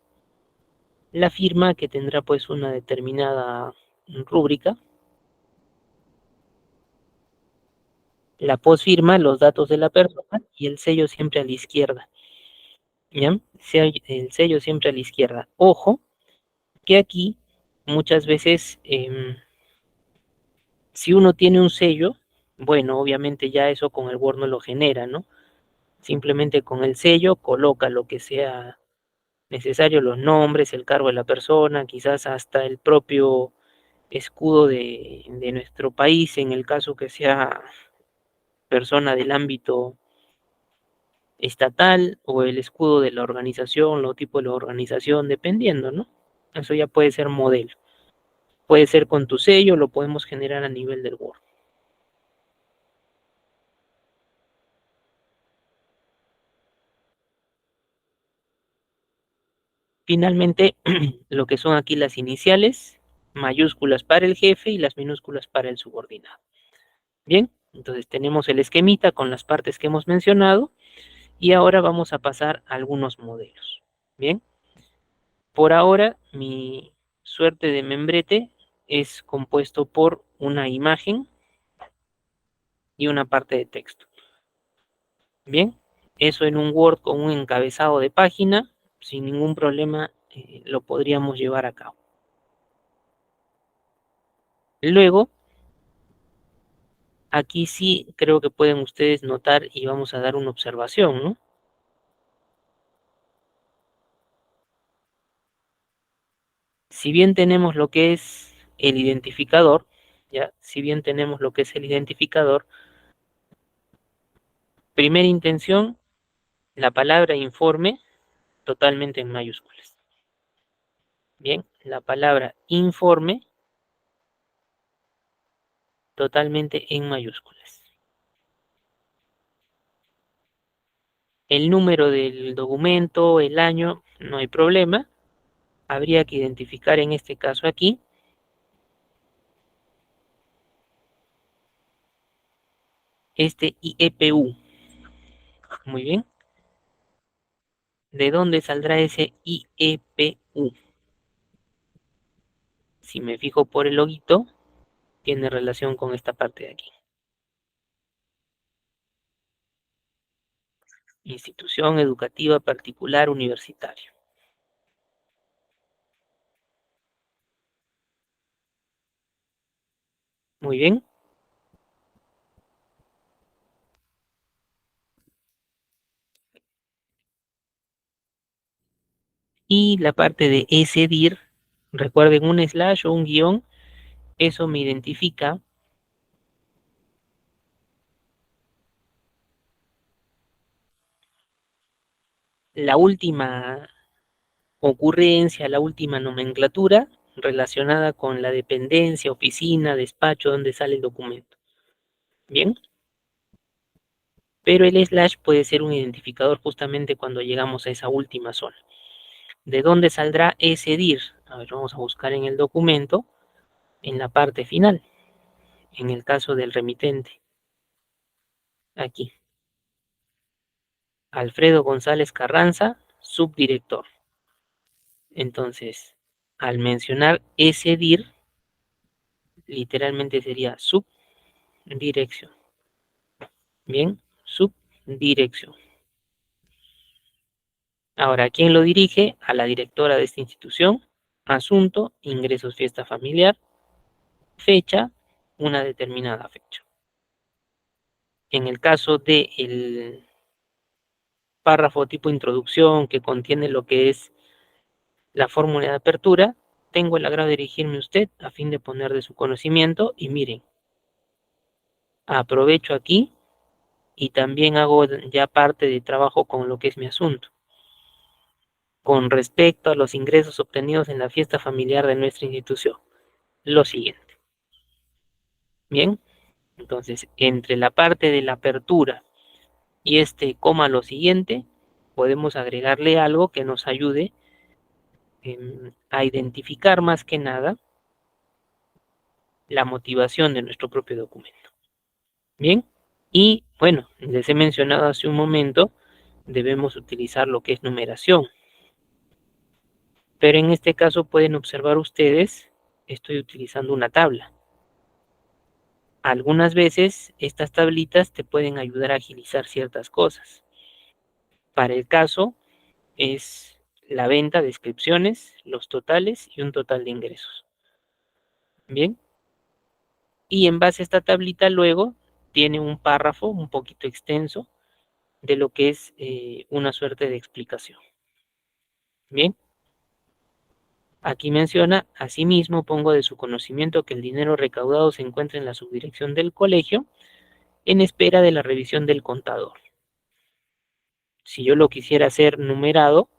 la firma que tendrá pues una determinada rúbrica, la posfirma, los datos de la persona y el sello siempre a la izquierda. ¿Ya? El sello siempre a la izquierda. Ojo, que aquí muchas veces, si uno tiene un sello, bueno, obviamente ya eso con el Word no lo genera, ¿no? Simplemente con el sello coloca lo que sea necesario, los nombres, el cargo de la persona, quizás hasta el propio escudo de nuestro país, en el caso que sea persona del ámbito estatal, o el escudo de la organización, o tipo de la organización, dependiendo, ¿no? Eso ya puede ser modelo. Puede ser con tu sello, lo podemos generar a nivel del Word. Finalmente, lo que son aquí las iniciales, mayúsculas para el jefe y las minúsculas para el subordinado. Bien, entonces tenemos el esquemita con las partes que hemos mencionado y ahora vamos a pasar a algunos modelos. Bien, por ahora mi suerte de membrete es compuesto por una imagen y una parte de texto. Bien, eso en un Word con un encabezado de página, sin ningún problema lo podríamos llevar a cabo. Luego, aquí sí creo que pueden ustedes notar y vamos a dar una observación, ¿no? Si bien tenemos lo que es el identificador, ya, si bien tenemos lo que es el identificador, primera intención, la palabra informe totalmente en mayúsculas. Bien, la palabra informe totalmente en mayúsculas. El número del documento, el año, no hay problema. Habría que identificar en este caso aquí este IEPU. Muy bien. ¿De dónde saldrá ese IEPU? Si me fijo por el loguito, tiene relación con esta parte de aquí. Institución educativa particular universitaria. Muy bien. Y la parte de ESEDIR, recuerden un slash o un guión, eso me identifica la última ocurrencia, la última nomenclatura relacionada con la dependencia, oficina, despacho, donde sale el documento. Bien, pero el slash puede ser un identificador justamente cuando llegamos a esa última zona. ¿De dónde saldrá ese DIR? A ver, vamos a buscar en el documento, en la parte final, en el caso del remitente. Aquí. Alfredo González Carranza, subdirector. Entonces, al mencionar ese DIR, literalmente sería subdirección. Bien, subdirección. Ahora, ¿quién lo dirige? A la directora de esta institución. Asunto, ingresos, fiesta familiar. Fecha, una determinada fecha. En el caso del párrafo tipo introducción que contiene lo que es la fórmula de apertura, tengo el agrado de dirigirme a usted a fin de poner de su conocimiento y miren, aprovecho aquí y también hago ya parte de trabajo con lo que es mi asunto. Con respecto a los ingresos obtenidos en la fiesta familiar de nuestra institución, lo siguiente. Bien, entonces entre la parte de la apertura y este coma lo siguiente, podemos agregarle algo que nos ayude a identificar más que nada la motivación de nuestro propio documento. Bien, y bueno, les he mencionado hace un momento, debemos utilizar lo que es numeración. Pero en este caso pueden observar ustedes, estoy utilizando una tabla. Algunas veces estas tablitas te pueden ayudar a agilizar ciertas cosas. Para el caso es la venta, descripciones, los totales y un total de ingresos. Bien, y en base a esta tablita luego tiene un párrafo un poquito extenso de lo que es una suerte de explicación. Bien, aquí menciona, asimismo pongo de su conocimiento que el dinero recaudado se encuentra en la subdirección del colegio en espera de la revisión del contador. Si yo lo quisiera hacer numerado,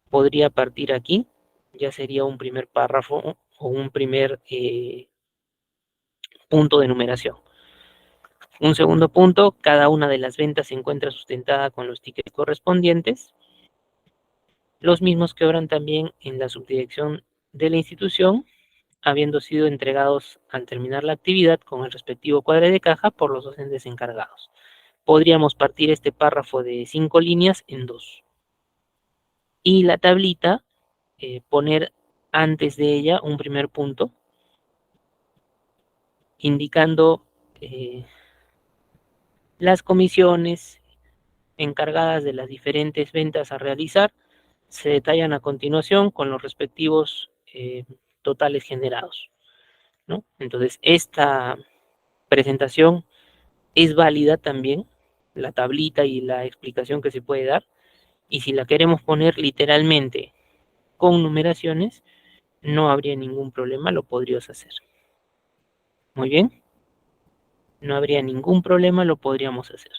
podría partir aquí, ya sería un primer párrafo o un primer punto de numeración. Un segundo punto, cada una de las ventas se encuentra sustentada con los tickets correspondientes, los mismos que obran también en la subdirección de la institución, habiendo sido entregados al terminar la actividad con el respectivo cuadre de caja por los docentes encargados. Podríamos partir este párrafo de 5 líneas en 2. Y la tablita, poner antes de ella un primer punto, indicando las comisiones encargadas de las diferentes ventas a realizar, se detallan a continuación con los respectivos totales generados, ¿no? Entonces, esta presentación es válida también, la tablita y la explicación que se puede dar, y si la queremos poner literalmente con numeraciones, no habría ningún problema, lo podrías hacer. Muy bien, no habría ningún problema, lo podríamos hacer.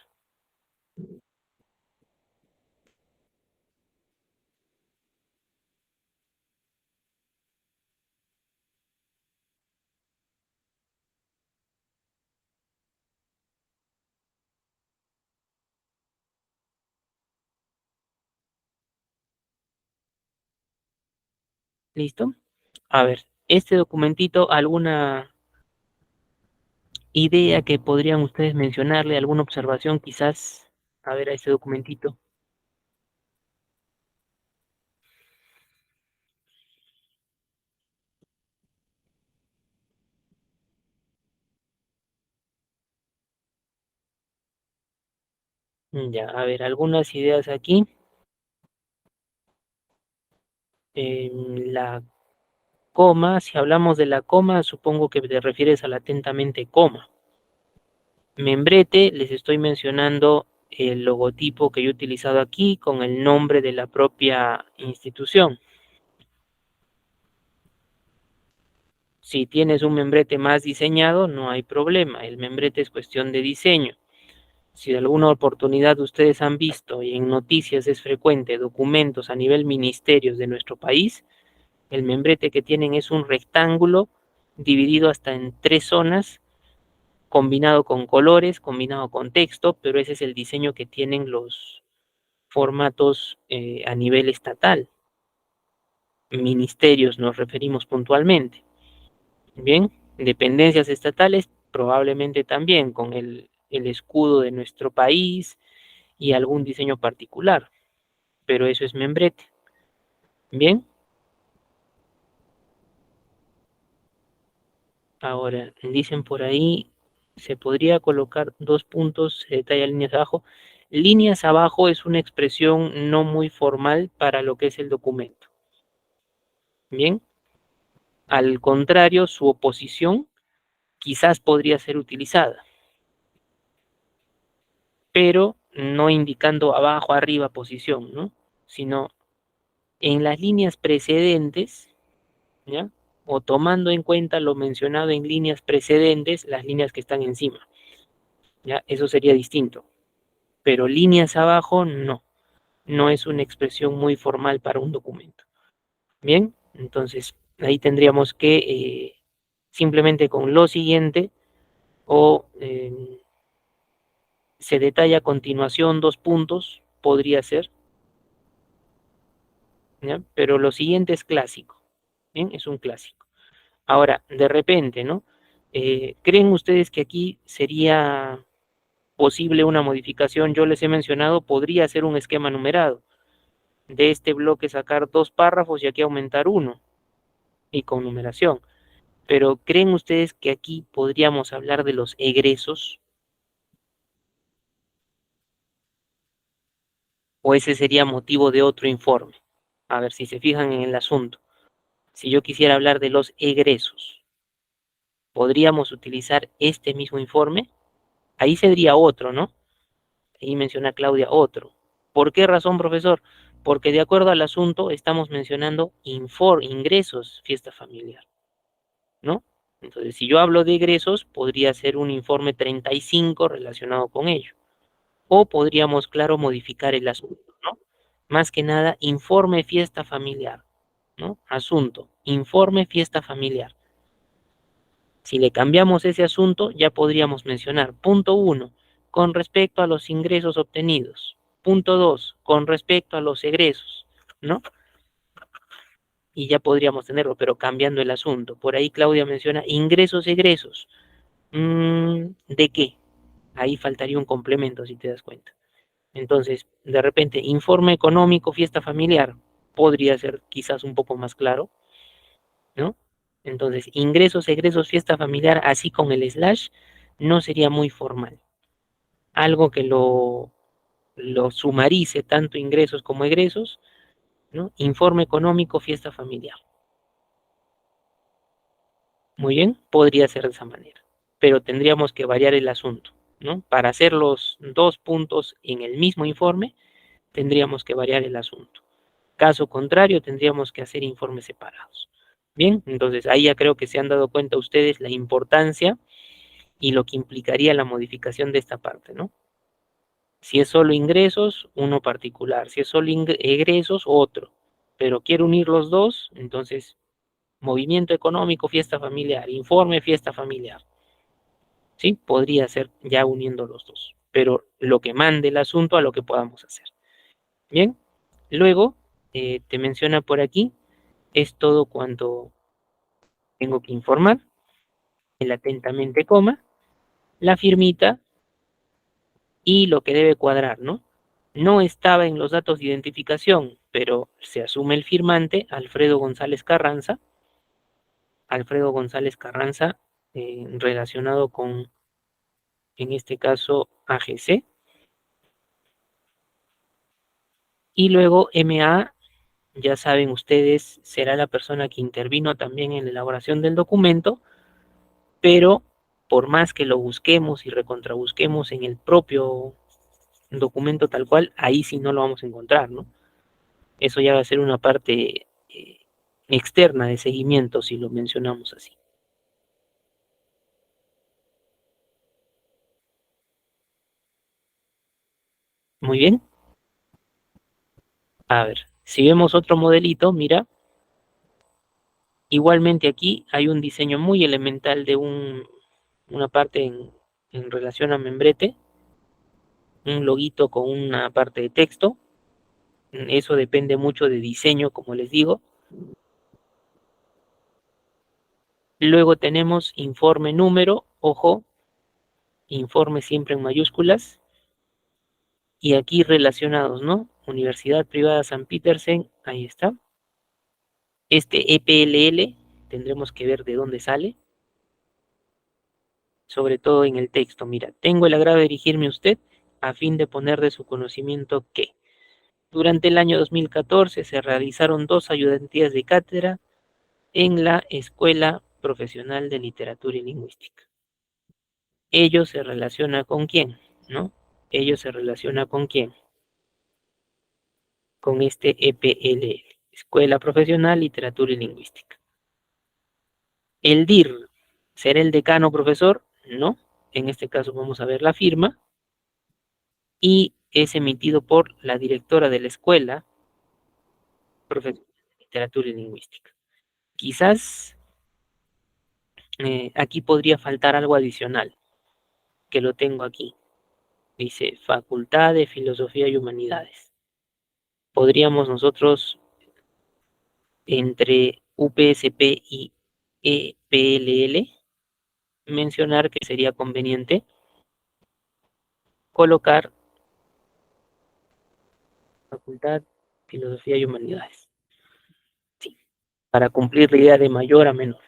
¿Listo? A ver, este documentito, ¿alguna idea que podrían ustedes mencionarle, alguna observación quizás, a ver, a este documentito? Ya, a ver, algunas ideas aquí. La coma, si hablamos de la coma, supongo que te refieres a la atentamente coma. Membrete, les estoy mencionando el logotipo que yo he utilizado aquí con el nombre de la propia institución. Si tienes un membrete más diseñado, no hay problema. El membrete es cuestión de diseño. Si de alguna oportunidad ustedes han visto y en noticias es frecuente documentos a nivel ministerios de nuestro país, el membrete que tienen es un rectángulo dividido hasta en 3 zonas, combinado con colores, combinado con texto, pero ese es el diseño que tienen los formatos a nivel estatal. Ministerios nos referimos puntualmente. Bien, dependencias estatales probablemente también con el escudo de nuestro país y algún diseño particular, pero eso es membrete. Bien, ahora dicen por ahí, se podría colocar 2 puntos, se detalla líneas abajo. Líneas abajo es una expresión no muy formal para lo que es el documento. Bien, al contrario, su oposición quizás podría ser utilizada, pero no indicando abajo, arriba posición, ¿no? Sino en las líneas precedentes, ¿ya? O tomando en cuenta lo mencionado en líneas precedentes, las líneas que están encima, ¿ya? Eso sería distinto. Pero líneas abajo, no. No es una expresión muy formal para un documento. Bien, entonces ahí tendríamos que simplemente con lo siguiente o se detalla a continuación 2 puntos, podría ser, ¿ya? Pero lo siguiente es clásico, ¿bien? Es un clásico. Ahora, de repente, ¿no? ¿Creen ustedes que aquí sería posible una modificación? Yo les he mencionado, podría ser un esquema numerado. De este bloque sacar 2 párrafos y aquí aumentar uno, y con numeración. Pero ¿creen ustedes que aquí podríamos hablar de los egresos? ¿O ese sería motivo de otro informe? A ver si se fijan en el asunto. Si yo quisiera hablar de los egresos, ¿podríamos utilizar este mismo informe? Ahí sería otro, ¿no? Ahí menciona Claudia otro. ¿Por qué razón, profesor? Porque de acuerdo al asunto estamos mencionando ingresos, fiesta familiar, ¿no? Entonces, si yo hablo de egresos, podría ser un informe 35 relacionado con ello. O podríamos, claro, modificar el asunto, ¿no? Más que nada, informe fiesta familiar, ¿no? Asunto, informe fiesta familiar. Si le cambiamos ese asunto, ya podríamos mencionar, punto uno, con respecto a los ingresos obtenidos. Punto 2, con respecto a los egresos, ¿no? Y ya podríamos tenerlo, pero cambiando el asunto. Por ahí Claudia menciona ingresos, egresos. ¿De qué? Ahí faltaría un complemento, si te das cuenta. Entonces, de repente, informe económico, fiesta familiar, podría ser quizás un poco más claro, ¿no? Entonces, ingresos, egresos, fiesta familiar, así con el slash, no sería muy formal. Algo que lo sumarice tanto ingresos como egresos, ¿no? Informe económico, fiesta familiar. Muy bien, podría ser de esa manera, pero tendríamos que variar el asunto, ¿no? Para hacer los dos puntos en el mismo informe, tendríamos que variar el asunto. Caso contrario, tendríamos que hacer informes separados. Bien, entonces ahí ya creo que se han dado cuenta ustedes la importancia y lo que implicaría la modificación de esta parte, ¿no? Si es solo ingresos, uno particular. Si es solo egresos, otro. Pero quiero unir los dos, entonces movimiento económico, fiesta familiar, informe, fiesta familiar. ¿Sí? Podría ser ya uniendo los dos. Pero lo que mande el asunto a lo que podamos hacer. Bien, luego te menciona por aquí, es todo cuanto tengo que informar, el atentamente coma, la firmita y lo que debe cuadrar, ¿no? No estaba en los datos de identificación, pero se asume el firmante, Alfredo González Carranza, relacionado con, en este caso, AGC, y luego MA, ya saben ustedes, será la persona que intervino también en la elaboración del documento, pero por más que lo busquemos y recontrabusquemos en el propio documento tal cual, ahí sí no lo vamos a encontrar, ¿no? Eso ya va a ser una parte externa de seguimiento si lo mencionamos así. Muy bien. A ver, si vemos otro modelito, mira, igualmente aquí hay un diseño muy elemental de una parte en relación a membrete, un loguito con una parte de texto. Eso depende mucho de diseño, como les digo. Luego tenemos informe número, ojo, informe siempre en mayúsculas. Y aquí relacionados, ¿no? Universidad Privada San Petersen, ahí está. Este EPLL, tendremos que ver de dónde sale, sobre todo en el texto. Mira, tengo el agrado de dirigirme a usted a fin de poner de su conocimiento que durante el año 2014 se realizaron dos ayudantías de cátedra en la Escuela Profesional de Literatura y Lingüística. Ello se relaciona con quién, ¿no? Ello se relaciona con quién, con este EPLL, Escuela Profesional Literatura y Lingüística. El DIR, ¿será el decano profesor? No. En este caso vamos a ver la firma y es emitido por la directora de la escuela, profesor de literatura y lingüística. Quizás aquí podría faltar algo adicional, que lo tengo aquí. Dice Facultad de Filosofía y Humanidades. Podríamos nosotros, entre UPSP y EPLL, mencionar que sería conveniente colocar Facultad de Filosofía y Humanidades. Sí, para cumplir la idea de mayor a menor,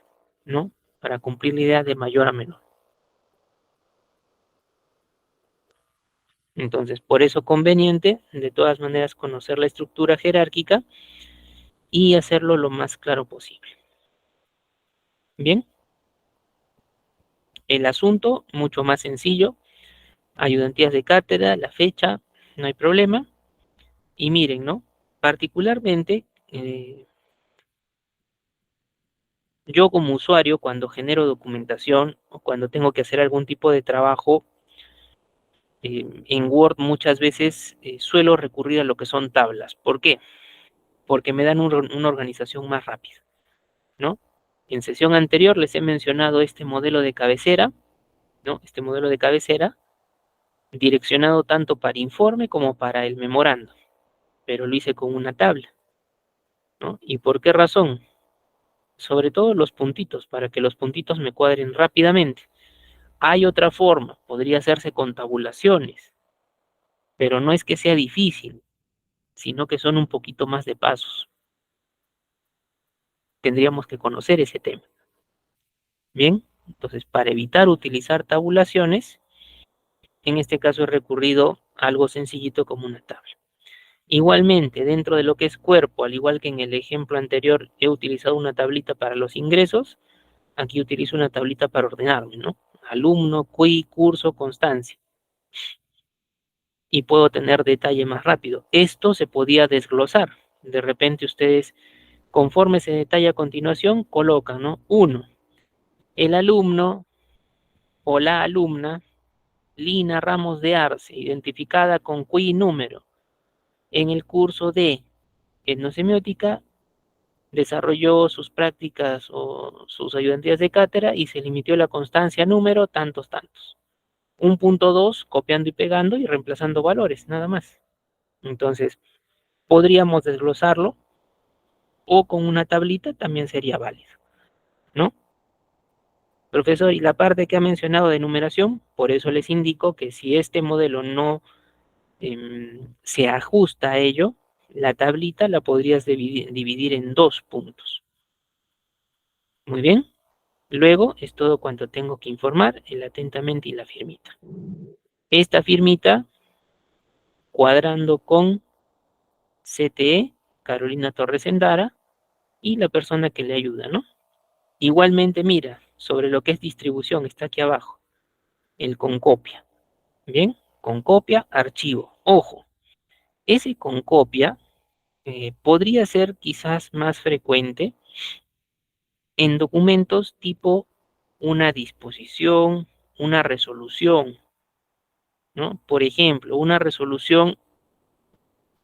¿no? para cumplir la idea de mayor a menor. Entonces, por eso conveniente, de todas maneras, conocer la estructura jerárquica y hacerlo lo más claro posible. Bien, el asunto, mucho más sencillo, ayudantías de cátedra, la fecha, no hay problema. Y miren, ¿no? Particularmente, yo como usuario, cuando genero documentación o cuando tengo que hacer algún tipo de trabajo en Word, muchas veces suelo recurrir a lo que son tablas. ¿Por qué? Porque me dan una organización más rápida, ¿no? En sesión anterior les he mencionado este modelo de cabecera, ¿no? Este modelo de cabecera direccionado tanto para informe como para el memorando, pero lo hice con una tabla, ¿no? ¿Y por qué razón? Sobre todo los puntitos, para que los puntitos me cuadren rápidamente. Hay otra forma, podría hacerse con tabulaciones, pero no es que sea difícil, sino que son un poquito más de pasos. Tendríamos que conocer ese tema. Bien, entonces para evitar utilizar tabulaciones, en este caso he recurrido a algo sencillito como una tabla. Igualmente, dentro de lo que es cuerpo, al igual que en el ejemplo anterior he utilizado una tablita para los ingresos, aquí utilizo una tablita para ordenarme, ¿no? Alumno, QI, curso, constancia. Y puedo tener detalle más rápido. Esto se podía desglosar. De repente ustedes, conforme se detalla a continuación, colocan, ¿no? 1. El alumno o la alumna, Lina Ramos de Arce, identificada con QI número, en el curso de etnosemiótica, desarrolló sus prácticas o sus ayudantías de cátedra y se limitó la constancia número tantos tantos. 1.2, copiando y pegando y reemplazando valores, nada más. Entonces, podríamos desglosarlo o con una tablita también sería válido, ¿no? Profesor, y la parte que ha mencionado de numeración, por eso les indico que si este modelo no se ajusta a ello, la tablita la podrías dividir en 2 puntos. Muy bien. Luego es todo cuanto tengo que informar, el atentamente y la firmita. Esta firmita, cuadrando con CTE, Carolina Torres Endara, y la persona que le ayuda, ¿no? Igualmente, mira, sobre lo que es distribución, está aquí abajo, el con copia. Bien, con copia, archivo. Ojo, ese con copia podría ser quizás más frecuente en documentos tipo una disposición, una resolución, ¿no? Por ejemplo, una resolución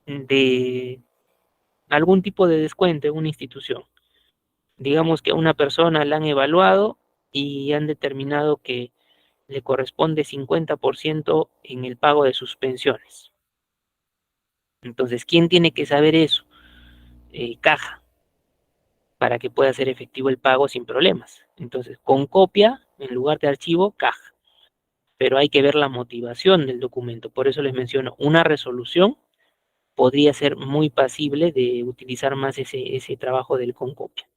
de algún tipo de descuento en una institución. Digamos que a una persona la han evaluado y han determinado que le corresponde 50% en el pago de sus pensiones. Entonces, ¿quién tiene que saber eso? Caja, para que pueda ser efectivo el pago sin problemas. Entonces, con copia, en lugar de archivo, caja. Pero hay que ver la motivación del documento. Por eso les menciono, una resolución podría ser muy pasible de utilizar más ese trabajo del con copia.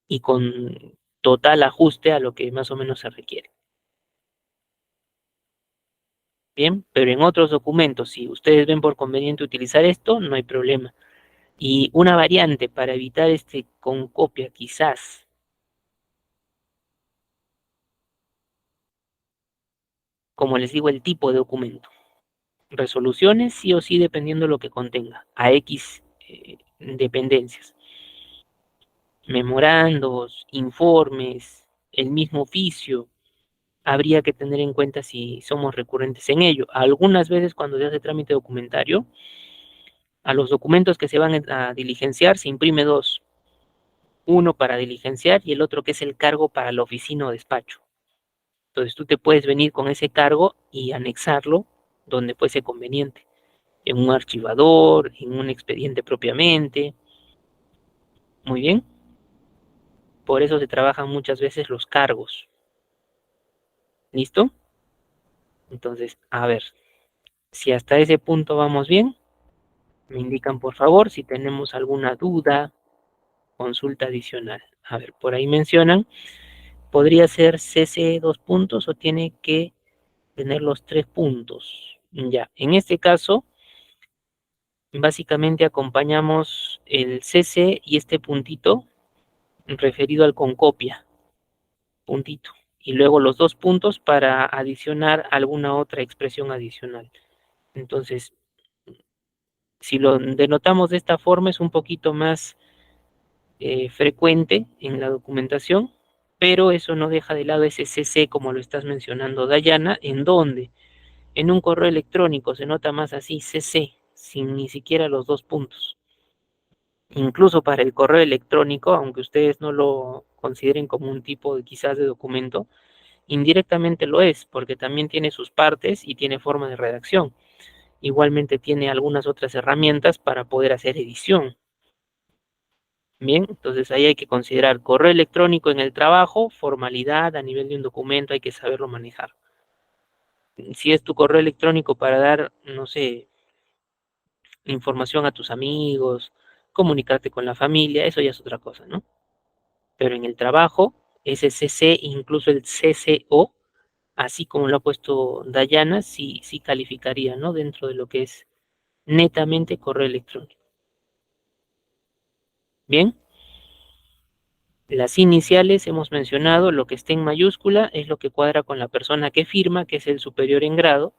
Y con total ajuste a lo que más o menos se requiere. Bien, pero en otros documentos, si ustedes ven por conveniente utilizar esto, no hay problema. Y una variante para evitar este con copia, quizás, como les digo, el tipo de documento. Resoluciones, sí o sí, dependiendo de lo que contenga, a X dependencias. Memorandos, informes, el mismo oficio, habría que tener en cuenta si somos recurrentes en ello. Algunas veces cuando se hace trámite documentario, a los documentos que se van a diligenciar se imprime dos, uno para diligenciar y el otro que es el cargo para la oficina o despacho. Entonces tú te puedes venir con ese cargo y anexarlo donde fuese conveniente, en un archivador, en un expediente propiamente. Muy bien, por eso se trabajan muchas veces los cargos. ¿Listo? Entonces, a ver, si hasta ese punto vamos bien, me indican por favor si tenemos alguna duda, consulta adicional. A ver, por ahí mencionan, ¿Podría ser CC 2 puntos o tiene que tener los 3 puntos? Ya, en este caso, básicamente acompañamos el CC y este puntito referido al concopia, puntito, y luego los 2 puntos para adicionar alguna otra expresión adicional. Entonces, si lo denotamos de esta forma, es un poquito más frecuente en la documentación, pero eso no deja de lado ese CC como lo estás mencionando, Dayana, en donde en un correo electrónico se nota más así, CC, sin ni siquiera los 2 puntos. Incluso para el correo electrónico, aunque ustedes no lo consideren como un tipo de, quizás de documento, indirectamente lo es, porque también tiene sus partes y tiene forma de redacción. Igualmente tiene algunas otras herramientas para poder hacer edición. Bien, entonces ahí hay que considerar correo electrónico en el trabajo, formalidad a nivel de un documento, hay que saberlo manejar. Si es tu correo electrónico para dar, no sé, información a tus amigos, comunicarte con la familia, eso ya es otra cosa, ¿no? Pero en el trabajo, ese CC, incluso el CCO, así como lo ha puesto Dayana, sí, sí calificaría, ¿no? Dentro de lo que es netamente correo electrónico. Bien, las iniciales hemos mencionado, lo que esté en mayúscula es lo que cuadra con la persona que firma, que es el superior en grado,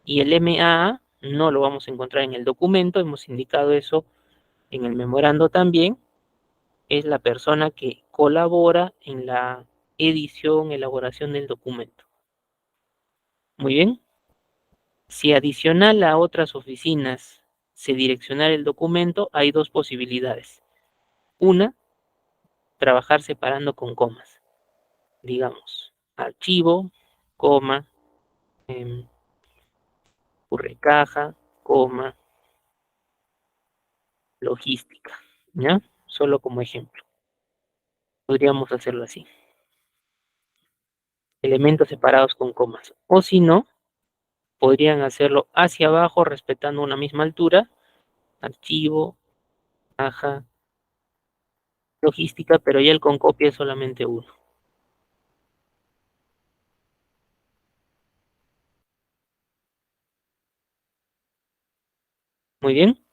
y el MAA no lo vamos a encontrar en el documento, hemos indicado eso en el memorando también, es la persona que colabora en la edición, elaboración del documento. Muy bien. Si adicional a otras oficinas se direccionara el documento, hay dos posibilidades. Una, trabajar separando con comas. Digamos, archivo, coma, eh, currecaja, coma, logística. ¿Ya? Solo como ejemplo. Podríamos hacerlo así. Elementos separados con comas. O si no, podrían hacerlo hacia abajo respetando una misma altura. Archivo, caja, logística, pero ya el con copia es solamente uno. Muy bien.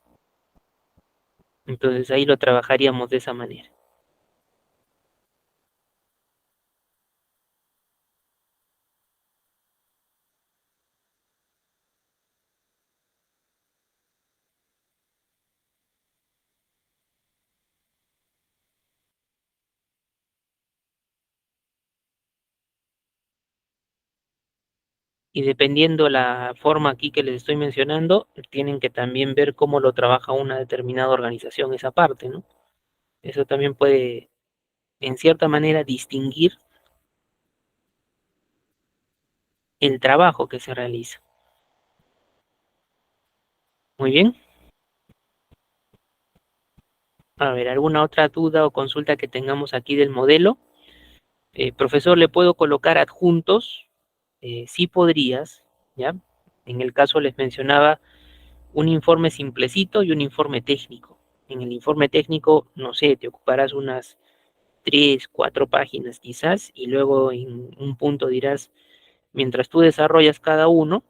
Entonces ahí lo trabajaríamos de esa manera. Y dependiendo la forma aquí que les estoy mencionando, tienen que también ver cómo lo trabaja una determinada organización esa parte, ¿no? Eso también puede, en cierta manera, distinguir el trabajo que se realiza. Muy bien. A ver, ¿alguna otra duda o consulta que tengamos aquí del modelo? Profesor, ¿le puedo colocar adjuntos? Sí podrías, ¿ya? En el caso les mencionaba un informe simplecito y un informe técnico. En el informe técnico, no sé, te ocuparás unas 3, 4 páginas quizás, y luego en un punto dirás, mientras tú desarrollas cada uno,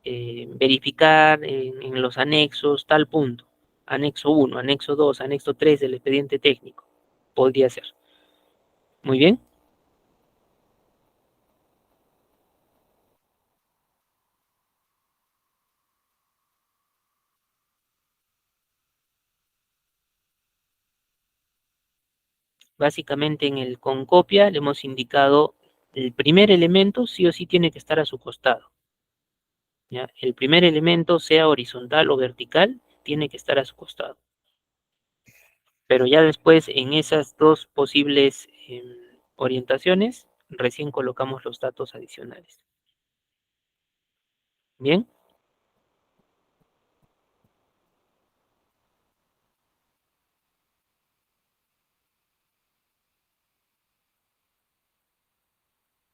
verificar en los anexos tal punto, anexo 1, anexo 2, anexo 3 del expediente técnico, podría ser. Muy bien, básicamente en el con copia le hemos indicado el primer elemento sí o sí tiene que estar a su costado. ¿Ya? El primer elemento, sea horizontal o vertical, tiene que estar a su costado. Pero ya después en esas dos posibles orientaciones, recién colocamos los datos adicionales. Bien,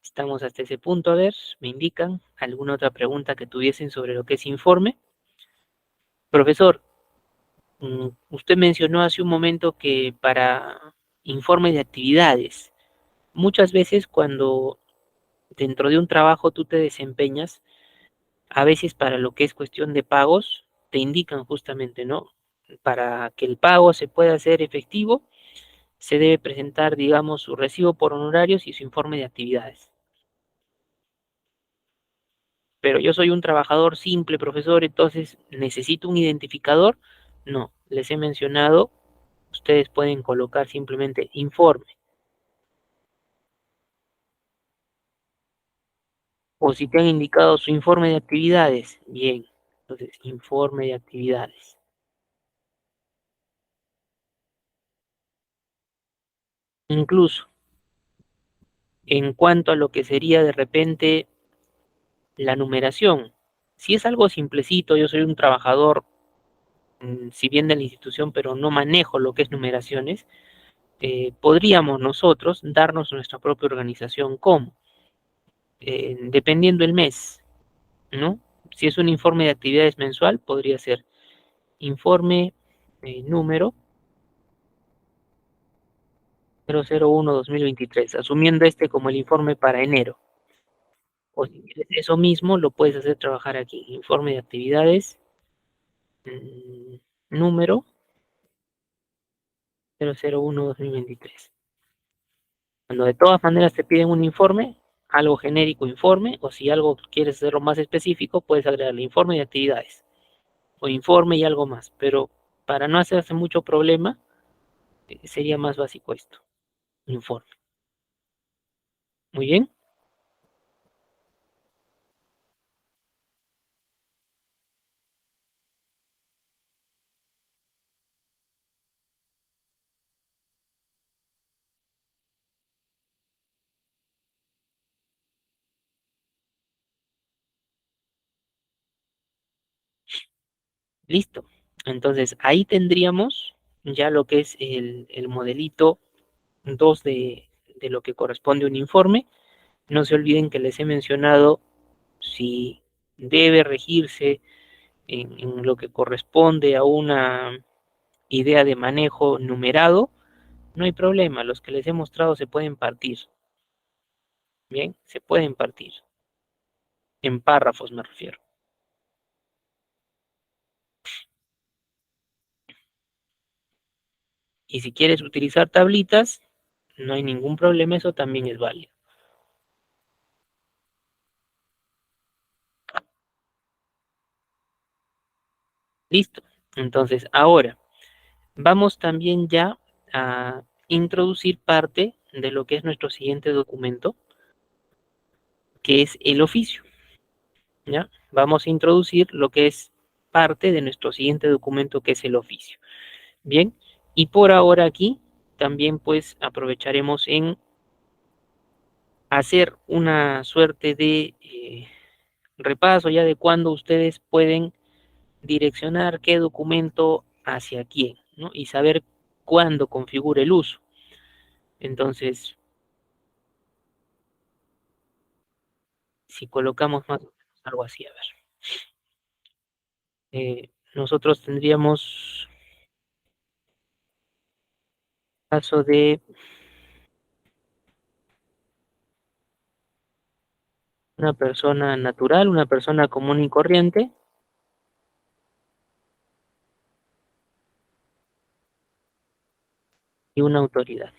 estamos hasta ese punto. A ver, me indican alguna otra pregunta que tuviesen sobre lo que es informe. Profesor, usted mencionó hace un momento que para informes de actividades, muchas veces cuando dentro de un trabajo tú te desempeñas, a veces para lo que es cuestión de pagos, te indican justamente, ¿no? Para que el pago se pueda hacer efectivo, se debe presentar, digamos, su recibo por honorarios y su informe de actividades. Pero yo soy un trabajador simple, profesor, entonces necesito un identificador. No, les he mencionado, ustedes pueden colocar simplemente informe. O si te han indicado su informe de actividades, bien, entonces informe de actividades. Incluso en cuanto a lo que sería de repente la numeración, si es algo simplecito, yo soy un trabajador, si bien de la institución, pero no manejo lo que es numeraciones, podríamos nosotros darnos nuestra propia organización como, dependiendo el mes, ¿no? Si es un informe de actividades mensual, podría ser informe número 001-2023, asumiendo este como el informe para enero. O si quieres eso mismo, lo puedes hacer trabajar aquí. Informe de actividades, número 001-2023. Cuando de todas maneras te piden un informe, algo genérico informe, o si algo quieres hacerlo más específico, puedes agregarle informe de actividades, o informe y algo más. Pero para no hacerse mucho problema, sería más básico esto, informe. Muy bien, listo. Entonces ahí tendríamos ya lo que es el modelito 2 de lo que corresponde a un informe. No se olviden que les he mencionado si debe regirse en lo que corresponde a una idea de manejo numerado, no hay problema, los que les he mostrado se pueden partir, bien, se pueden partir, en párrafos me refiero. Y si quieres utilizar tablitas, no hay ningún problema, eso también es válido. Listo. Entonces, ahora vamos también ya a introducir parte de lo que es nuestro siguiente documento, que es el oficio. ¿Ya? Vamos a introducir lo que es parte de nuestro siguiente documento, que es el oficio. Bien, y por ahora aquí también pues aprovecharemos en hacer una suerte de repaso ya de cuándo ustedes pueden direccionar qué documento hacia quién, ¿no? Y saber cuándo configura el uso. Entonces, si colocamos más o menos algo así, a ver. Nosotros tendríamos caso de una persona natural, una persona común y corriente, y una autoridad.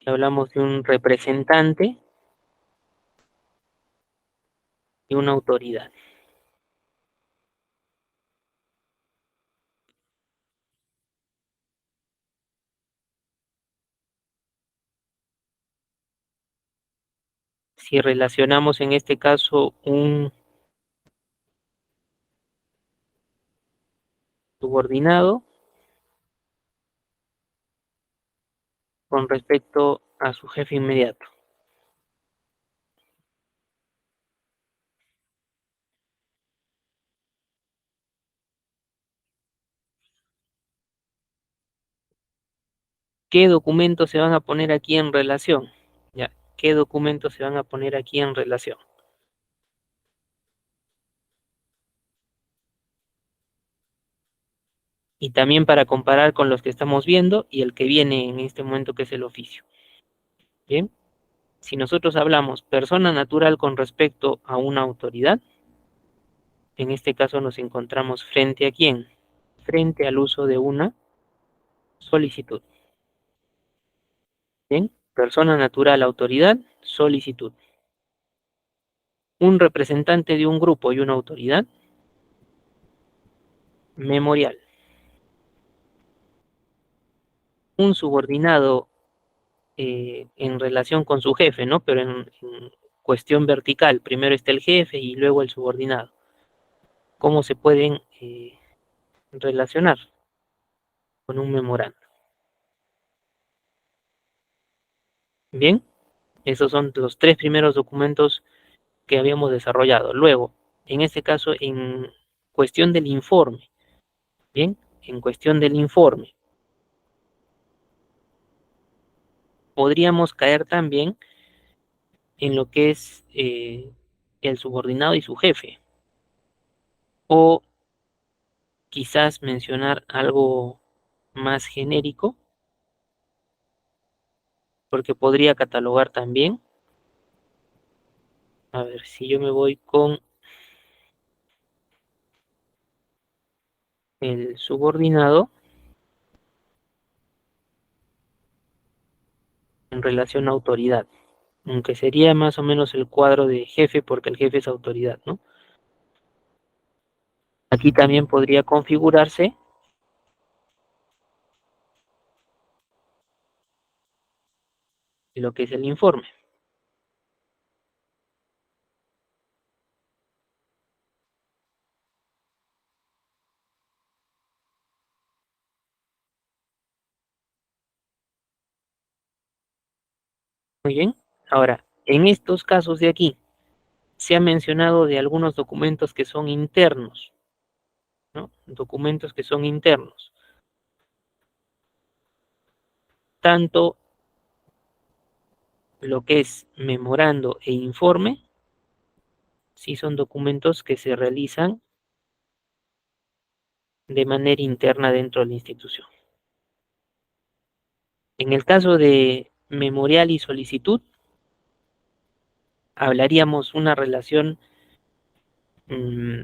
Hablamos de un representante y una autoridad. Si relacionamos en este caso un subordinado con respecto a su jefe inmediato. ¿Qué documentos se van a poner aquí en relación? Ya, ¿qué documentos se van a poner aquí en relación? y también para comparar con los que estamos viendo y el que viene en este momento, que es el oficio. Bien, si nosotros hablamos persona natural con respecto a una autoridad, en este caso nos encontramos frente a quién, frente al uso de una solicitud. Bien, persona natural, autoridad, solicitud. Un representante de un grupo y una autoridad, memorial. Un subordinado en relación con su jefe, ¿no? Pero en cuestión vertical, primero está el jefe y luego el subordinado. ¿Cómo se pueden relacionar con un memorando? Bien, esos son los tres primeros documentos que habíamos desarrollado. Luego, en este caso, en cuestión del informe, bien, en cuestión del informe, podríamos caer también en lo que es el subordinado y su jefe, o quizás mencionar algo más genérico, porque podría catalogar también, a ver, si yo me voy con el subordinado en relación a autoridad, aunque sería más o menos el cuadro de jefe, porque el jefe es autoridad, ¿no? Aquí también podría configurarse lo que es el informe. Muy bien. Ahora, en estos casos de aquí, se ha mencionado de algunos documentos que son internos, ¿no? Documentos que son internos. Tanto lo que es memorando e informe, sí son documentos que se realizan de manera interna dentro de la institución. En el caso de memorial y solicitud, hablaríamos una relación, mmm,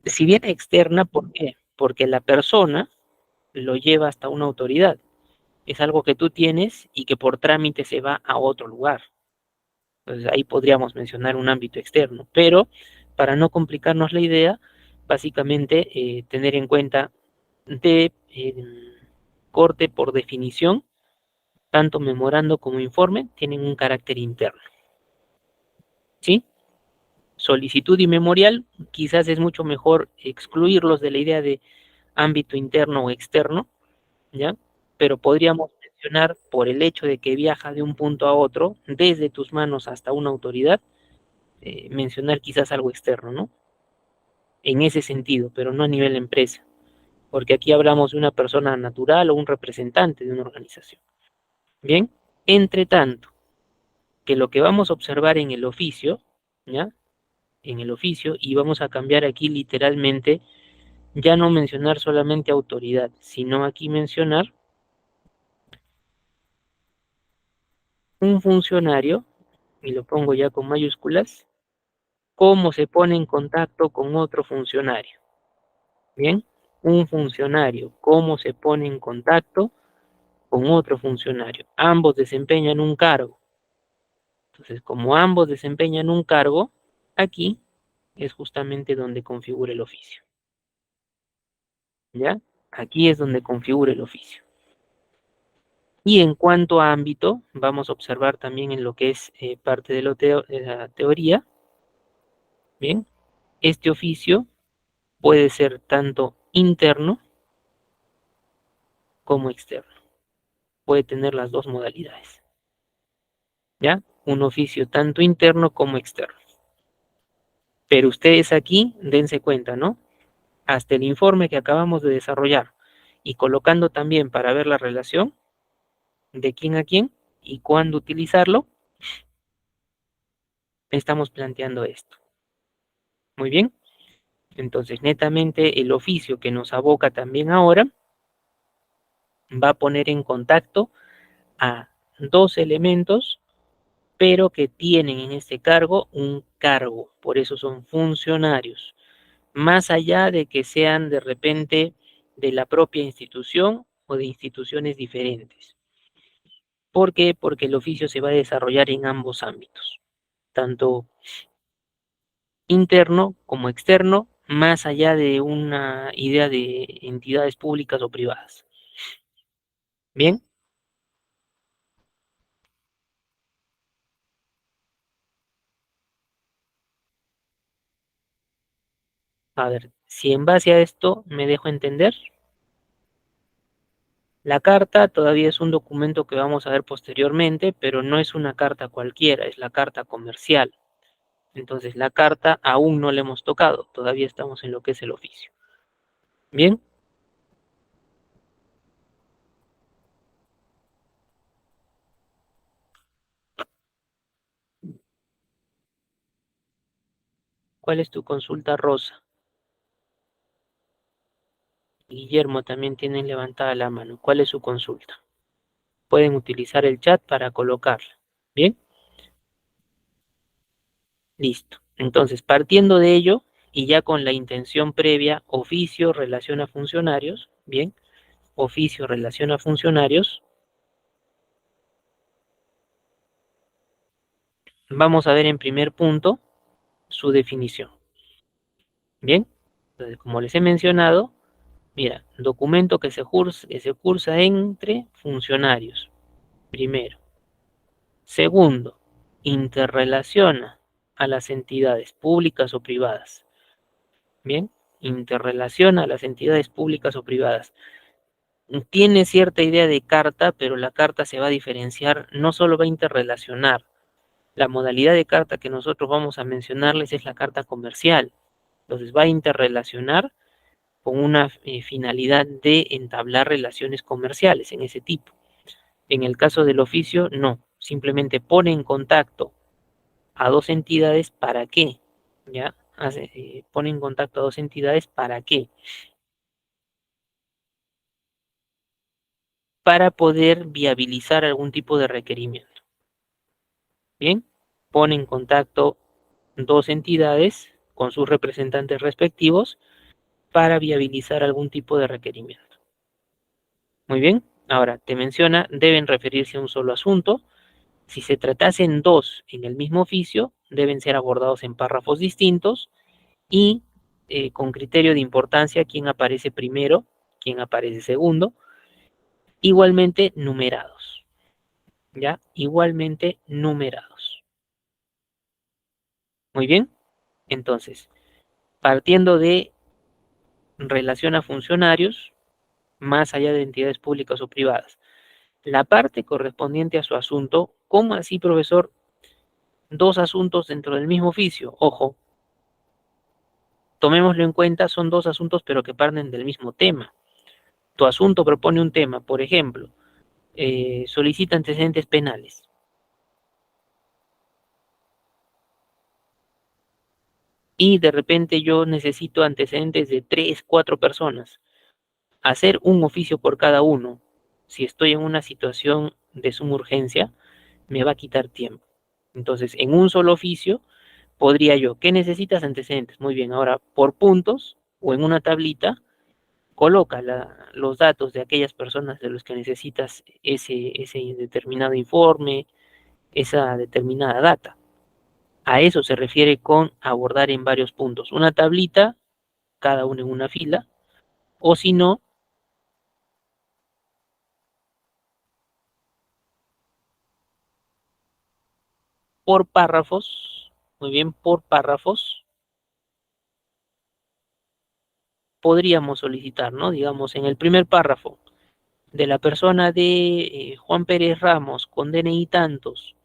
si bien externa, ¿por qué? Porque la persona lo lleva hasta una autoridad. Es algo que tú tienes y que por trámite se va a otro lugar. Entonces ahí podríamos mencionar un ámbito externo, pero para no complicarnos la idea, básicamente tener en cuenta de corte por definición, tanto memorando como informe tienen un carácter interno. ¿Sí? Solicitud y memorial, quizás es mucho mejor excluirlos de la idea de ámbito interno o externo, ¿ya? Pero podríamos mencionar, por el hecho de que viaja de un punto a otro, desde tus manos hasta una autoridad, mencionar quizás algo externo, ¿no? En ese sentido, pero no a nivel empresa, porque aquí hablamos de una persona natural o un representante de una organización. Bien, entre tanto, que lo que vamos a observar en el oficio, ¿ya? En el oficio, y vamos a cambiar aquí literalmente, ya no mencionar solamente autoridad, sino aquí mencionar un funcionario, y lo pongo ya con mayúsculas, cómo se pone en contacto con otro funcionario. Bien, un funcionario, cómo se pone en contacto con otro funcionario. Ambos desempeñan un cargo. Entonces, como ambos desempeñan un cargo, aquí es justamente donde configura el oficio. ¿Ya? Aquí es donde configura el oficio. Y en cuanto a ámbito, vamos a observar también en lo que es parte de la teoría. Bien, este oficio puede ser tanto interno como externo. Puede tener las dos modalidades. ¿Ya? Un oficio tanto interno como externo. Pero ustedes aquí dense cuenta, ¿no? Hasta el informe que acabamos de desarrollar y colocando también para ver la relación de quién a quién y cuándo utilizarlo, estamos planteando esto. Muy bien. Entonces, netamente el oficio que nos aboca también ahora va a poner en contacto a dos elementos, pero que tienen en este cargo un cargo, por eso son funcionarios, más allá de que sean de repente de la propia institución o de instituciones diferentes. ¿Por qué? Porque el oficio se va a desarrollar en ambos ámbitos, tanto interno como externo, más allá de una idea de entidades públicas o privadas. Bien, a ver, si en base a esto me dejo entender, la carta todavía es un documento que vamos a ver posteriormente, pero no es una carta cualquiera, es la carta comercial. Entonces la carta aún no la hemos tocado, todavía estamos en lo que es el oficio. Bien, ¿cuál es tu consulta, Rosa? Guillermo también tiene levantada la mano. ¿Cuál es su consulta? Pueden utilizar el chat para colocarla. Bien, listo. Entonces, partiendo de ello y ya con la intención previa, oficio, relación a funcionarios, bien, oficio, relación a funcionarios, vamos a ver en primer punto su definición. Bien, entonces, como les he mencionado, mira, documento que se cursa entre funcionarios, primero. Segundo, interrelaciona a las entidades públicas o privadas. Bien, interrelaciona a las entidades públicas o privadas. Tiene cierta idea de carta, pero la carta se va a diferenciar, no solo va a interrelacionar. La modalidad de carta que nosotros vamos a mencionarles es la carta comercial. Entonces va a interrelacionar con una finalidad de entablar relaciones comerciales en ese tipo. En el caso del oficio, no, simplemente pone en contacto a dos entidades, ¿para qué? ¿Ya? Pone en contacto a dos entidades, ¿para qué? Para poder viabilizar algún tipo de requerimiento. Bien, pone en contacto dos entidades con sus representantes respectivos para viabilizar algún tipo de requerimiento. Muy bien, ahora te menciona, deben referirse a un solo asunto. Si se tratasen dos en el mismo oficio, deben ser abordados en párrafos distintos y con criterio de importancia quién aparece primero, quién aparece segundo, igualmente numerados, ¿ya? Igualmente numerados. Muy bien, entonces, partiendo de relación a funcionarios, más allá de entidades públicas o privadas, la parte correspondiente a su asunto, ¿cómo así, profesor? Dos asuntos dentro del mismo oficio, ojo, tomémoslo en cuenta, son dos asuntos pero que parten del mismo tema. Tu asunto propone un tema, por ejemplo, solicita antecedentes penales. Y de repente yo necesito antecedentes de tres, cuatro personas. Hacer un oficio por cada uno, si estoy en una situación de suma urgencia, me va a quitar tiempo. Entonces, en un solo oficio, podría yo, ¿qué necesitas antecedentes? Muy bien, ahora por puntos o en una tablita, coloca los datos de aquellas personas de los que necesitas ese determinado informe, esa determinada data. A eso se refiere con abordar en varios puntos. Una tablita, cada uno en una fila, o si no, por párrafos, muy bien, por párrafos, podríamos solicitar, ¿no? Digamos, en el primer párrafo, de la persona de Juan Pérez Ramos con DNI tantos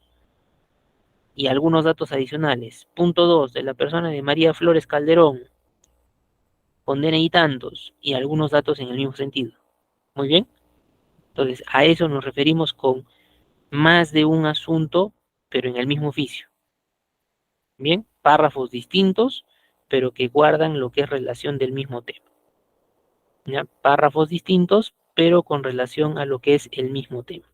y algunos datos adicionales. Punto 2, de la persona de María Flores Calderón con DNI tantos y algunos datos en el mismo sentido. Muy bien. Entonces, a eso nos referimos con más de un asunto, pero en el mismo oficio. Bien, párrafos distintos, pero que guardan lo que es relación del mismo tema. ¿Ya? Párrafos distintos, pero con relación a lo que es el mismo tema.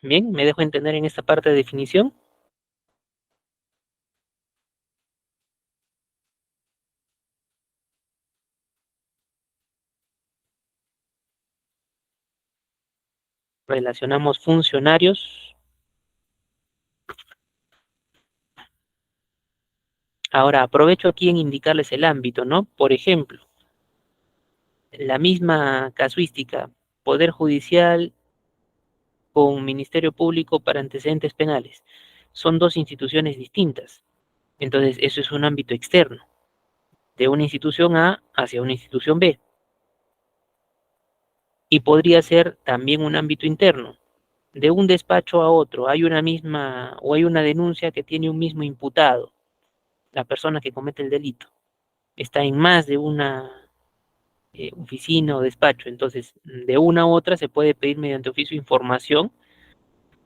Bien, ¿me dejo entender en esta parte de definición? Relacionamos funcionarios. Ahora, aprovecho aquí en indicarles el ámbito, ¿no? Por ejemplo, la misma casuística, Poder Judicial con Ministerio Público para antecedentes penales. Son dos instituciones distintas. Entonces, eso es un ámbito externo, de una institución A hacia una institución B. Y podría ser también un ámbito interno, de un despacho a otro. Hay una misma o hay una denuncia que tiene un mismo imputado, la persona que comete el delito. Está en más de una oficina o despacho. Entonces, de una u otra se puede pedir mediante oficio información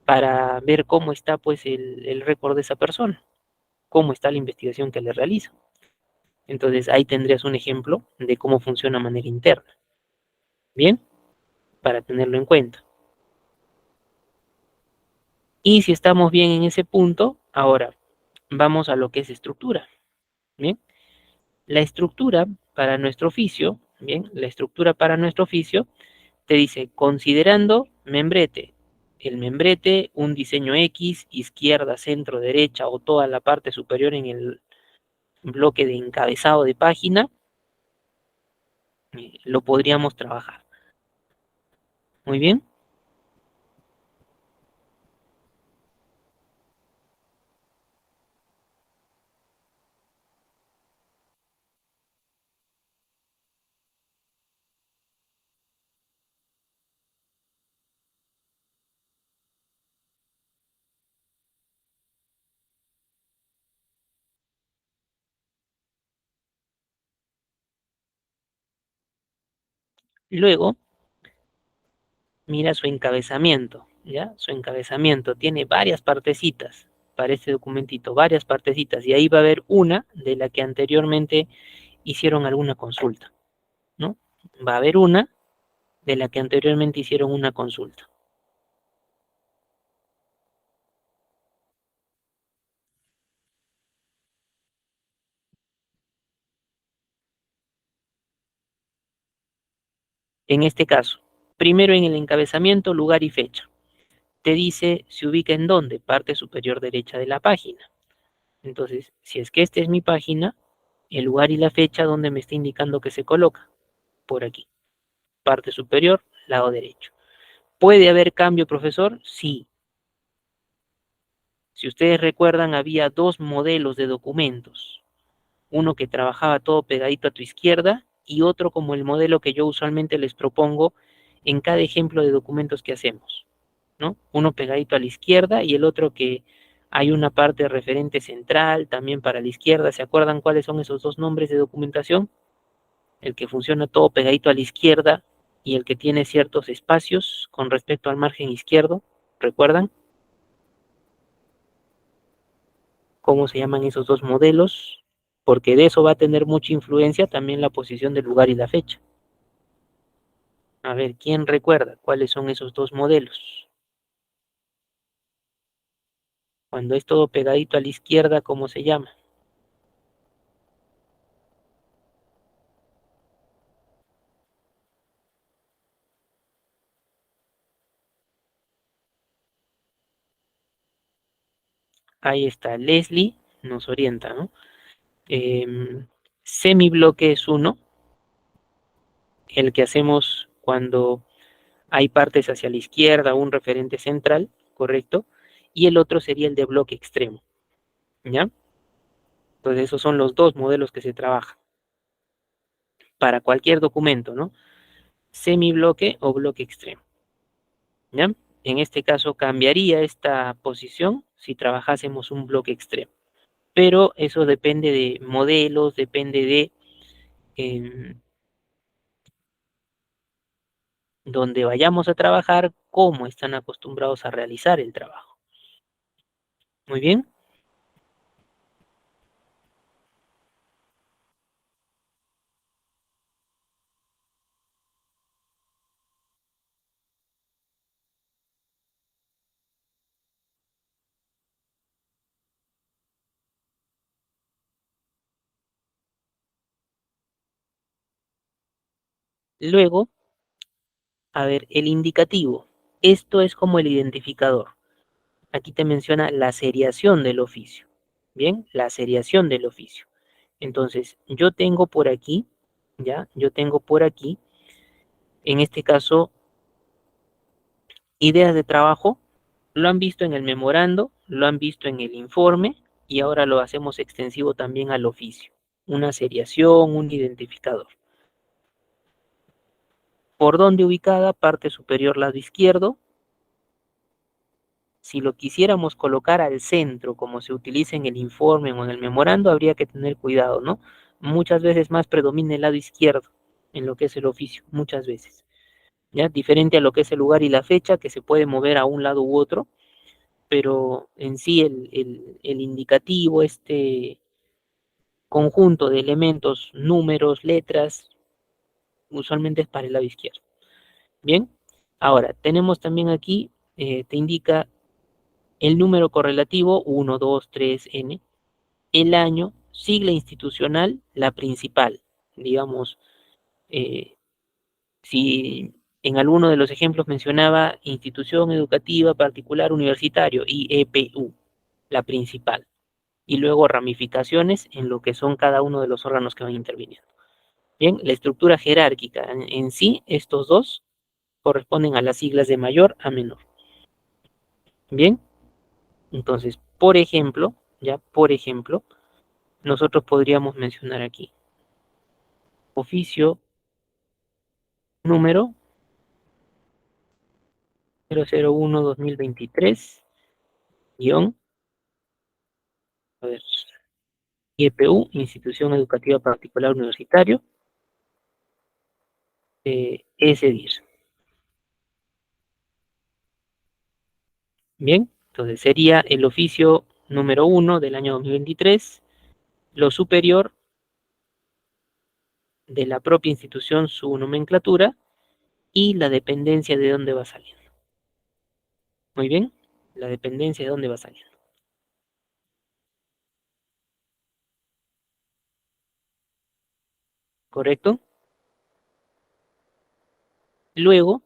para ver cómo está pues el récord de esa persona, cómo está la investigación que le realiza. Entonces ahí tendrías un ejemplo de cómo funciona de manera interna. Bien, para tenerlo en cuenta. Y si estamos bien en ese punto, ahora vamos a lo que es estructura. Bien, la estructura para nuestro oficio, bien, la estructura para nuestro oficio te dice, considerando membrete, el membrete, un diseño X, izquierda, centro, derecha o toda la parte superior en el bloque de encabezado de página, lo podríamos trabajar. Muy bien. Luego, mira su encabezamiento, ¿ya? Su encabezamiento tiene varias partecitas para este documentito, varias partecitas, y ahí va a haber una de la que anteriormente hicieron alguna consulta, ¿no? Va a haber una de la que anteriormente hicieron una consulta. En este caso, primero en el encabezamiento, lugar y fecha. Te dice se ubica en dónde, parte superior derecha de la página. Entonces, si es que esta es mi página, el lugar y la fecha donde me está indicando que se coloca, por aquí, parte superior, lado derecho. ¿Puede haber cambio, profesor? Sí. Si ustedes recuerdan, había dos modelos de documentos. Uno que trabajaba todo pegadito a tu izquierda y otro como el modelo que yo usualmente les propongo en cada ejemplo de documentos que hacemos, ¿no? Uno pegadito a la izquierda y el otro que hay una parte referente central también para la izquierda. ¿Se acuerdan cuáles son esos dos nombres de documentación? El que funciona todo pegadito a la izquierda y el que tiene ciertos espacios con respecto al margen izquierdo. ¿Recuerdan cómo se llaman esos dos modelos? Porque de eso va a tener mucha influencia también la posición del lugar y la fecha. A ver, ¿quién recuerda cuáles son esos dos modelos? Cuando es todo pegadito a la izquierda, ¿cómo se llama? ahí está, Leslie nos orienta, ¿no? Semibloque es uno, el que hacemos cuando hay partes hacia la izquierda, un referente central, ¿correcto? Y el otro sería el de bloque extremo, ¿ya? Entonces esos son los dos modelos que se trabajan para cualquier documento, ¿no? Semibloque o bloque extremo, ¿ya? En este caso cambiaría esta posición si trabajásemos un bloque extremo, pero eso depende de modelos, depende de donde vayamos a trabajar, cómo están acostumbrados a realizar el trabajo. Muy bien. Luego, a ver, el indicativo. Esto es como el identificador. Aquí te menciona la seriación del oficio. Bien, la seriación del oficio. Entonces, yo tengo por aquí, ¿ya? Yo tengo por aquí, en este caso, ideas de trabajo. Lo han visto en el memorando, lo han visto en el informe y ahora lo hacemos extensivo también al oficio. Una seriación, un identificador. ¿Por dónde ubicada? Parte superior lado izquierdo. Si lo quisiéramos colocar al centro, como se utiliza en el informe o en el memorando, habría que tener cuidado, ¿no? Muchas veces más predomina el lado izquierdo en lo que es el oficio, muchas veces, ¿ya? Diferente a lo que es el lugar y la fecha, que se puede mover a un lado u otro, pero en sí el indicativo, este conjunto de elementos, números, letras, usualmente es para el lado izquierdo. Bien, ahora tenemos también aquí, te indica el número correlativo 1, 2, 3, N, el año, sigla institucional, la principal. Digamos, eh, si en alguno de los ejemplos mencionaba institución educativa particular universitario, IEPU, la principal. Y luego ramificaciones en lo que son cada uno de los órganos que van interviniendo. Bien, la estructura jerárquica en sí, estos dos corresponden a las siglas de mayor a menor. Bien, entonces, por ejemplo, ya por ejemplo, nosotros podríamos mencionar aquí oficio número 001-2023, guión, a ver, IEPU, Institución Educativa Particular Universitario, ESEDIR. Bien, entonces sería el oficio número 1 del año 2023, lo superior de la propia institución, su nomenclatura, y la dependencia de dónde va saliendo. Muy bien, la dependencia de dónde va saliendo. ¿Correcto? Luego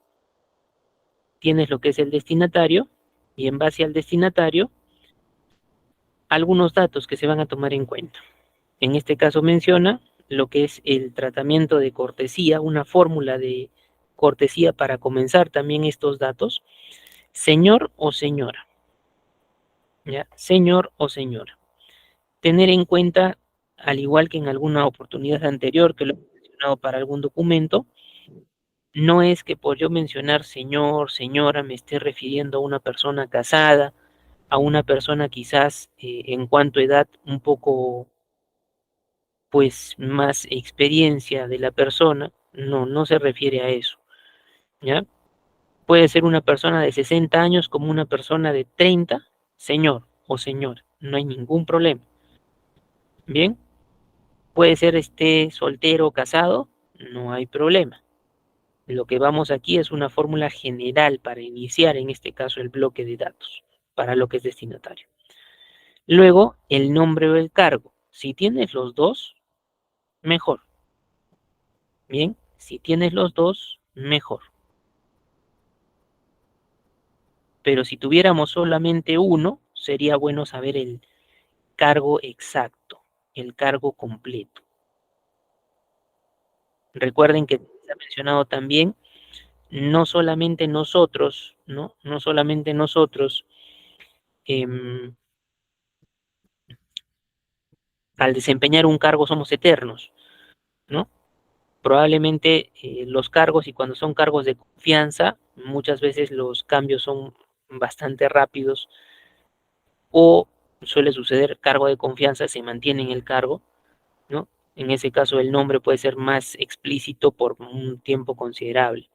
tienes lo que es el destinatario, y en base al destinatario, algunos datos que se van a tomar en cuenta. En este caso menciona lo que es el tratamiento de cortesía, una fórmula de cortesía para comenzar también estos datos. Señor o señora, ¿ya? Señor o señora. Tener en cuenta, al igual que en alguna oportunidad anterior que lo he mencionado para algún documento, no es que por yo mencionar señor, señora, me esté refiriendo a una persona casada, a una persona quizás en cuanto a edad un poco pues más experiencia de la persona, no, no se refiere a eso, ¿ya? Puede ser una persona de 60 años como una persona de 30, señor o señora, no hay ningún problema. Bien, puede ser soltero o casado, no hay problema. Lo que vamos aquí es una fórmula general para iniciar en este caso el bloque de datos, para lo que es destinatario. Luego, el nombre o el cargo. Si tienes los dos, mejor. Bien, si tienes los dos, mejor. Pero si tuviéramos solamente uno, sería bueno saber el cargo exacto, el cargo completo. Recuerden que se ha mencionado también, no solamente nosotros, ¿no? No solamente nosotros, em, al desempeñar un cargo somos eternos, ¿no? Probablemente los cargos, y cuando son cargos de confianza, muchas veces los cambios son bastante rápidos, o suele suceder, cargo de confianza se mantiene en el cargo, ¿no? En ese caso el nombre puede ser más explícito por un tiempo considerable,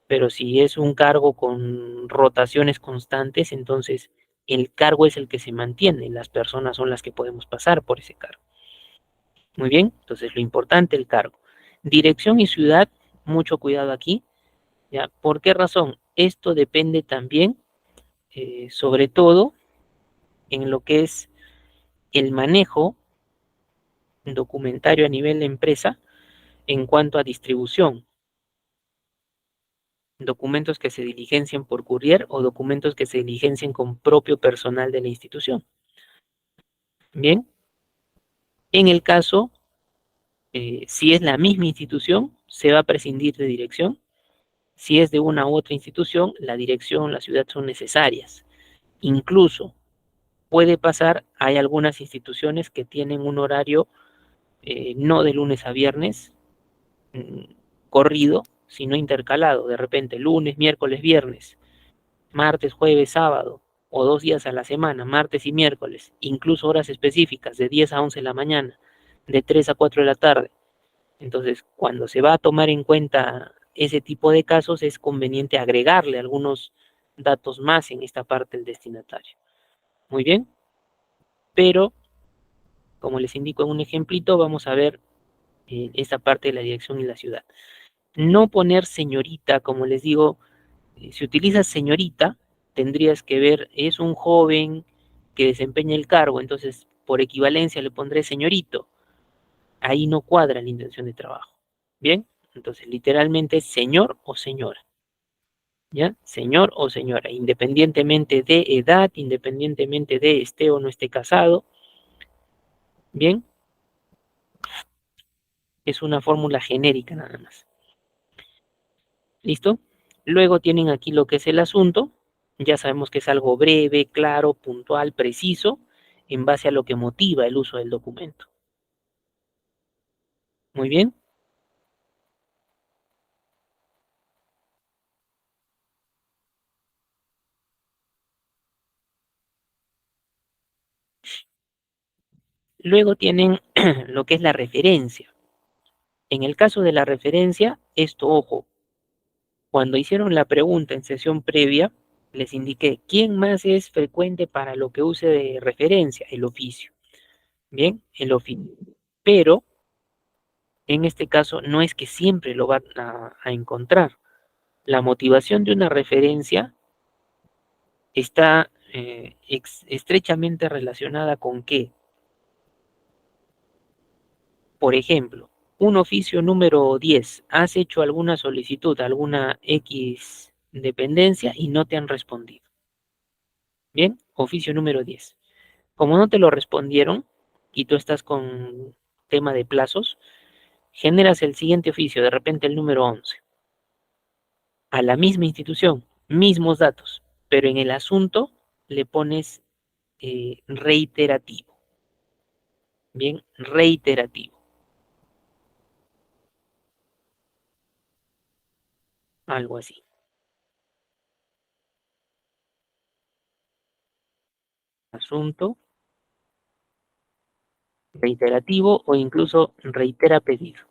pero si es un cargo con rotaciones constantes, entonces el cargo es el que se mantiene, las personas son las que podemos pasar por ese cargo. Muy bien, entonces lo importante, el cargo. Dirección y ciudad, mucho cuidado aquí, ¿ya? ¿Por qué razón? Esto depende también, sobre todo, en lo que es el manejo documentario a nivel de empresa en cuanto a distribución. Documentos que se diligencian por courier o documentos que se diligencian con propio personal de la institución. Bien, en el caso, si es la misma institución, se va a prescindir de dirección. Si es de una u otra institución, la dirección, la ciudad son necesarias. Incluso puede pasar, hay algunas instituciones que tienen un horario no de lunes a viernes corrido, sino intercalado, de repente lunes, miércoles, viernes, martes, jueves, sábado, o 2 días a la semana, martes y miércoles, incluso horas específicas, de 10 a 11 de la mañana, de 3 a 4 de la tarde. Entonces, cuando se va a tomar en cuenta ese tipo de casos, es conveniente agregarle algunos datos más en esta parte del destinatario. Muy bien, pero como les indico en un ejemplito, vamos a ver esta parte de la dirección y la ciudad. No poner señorita, como les digo, si utilizas señorita, tendrías que ver, es un joven que desempeña el cargo, entonces por equivalencia le pondré señorito. Ahí no cuadra la intención de trabajo. Bien, entonces literalmente señor o señora. ¿Ya? Señor o señora, independientemente de edad, independientemente de esté o no esté casado. Bien, es una fórmula genérica nada más. ¿Listo? Luego tienen aquí lo que es el asunto. Ya sabemos que es algo breve, claro, puntual, preciso, en base a lo que motiva el uso del documento. Muy bien. Luego tienen lo que es la referencia. En el caso de la referencia, esto, ojo, cuando hicieron la pregunta en sesión previa, les indiqué quién más es frecuente para lo que use de referencia, el oficio. Bien, el oficio. Pero en este caso no es que siempre lo van a encontrar. La motivación de una referencia está estrechamente relacionada con qué. Por ejemplo, un oficio número 10, has hecho alguna solicitud, alguna X dependencia y no te han respondido. Bien, oficio número 10. Como no te lo respondieron y tú estás con tema de plazos, generas el siguiente oficio, de repente el número 11, a la misma institución, mismos datos, pero en el asunto le pones reiterativo. Bien, reiterativo, algo así. Asunto reiterativo o incluso reitera pedido.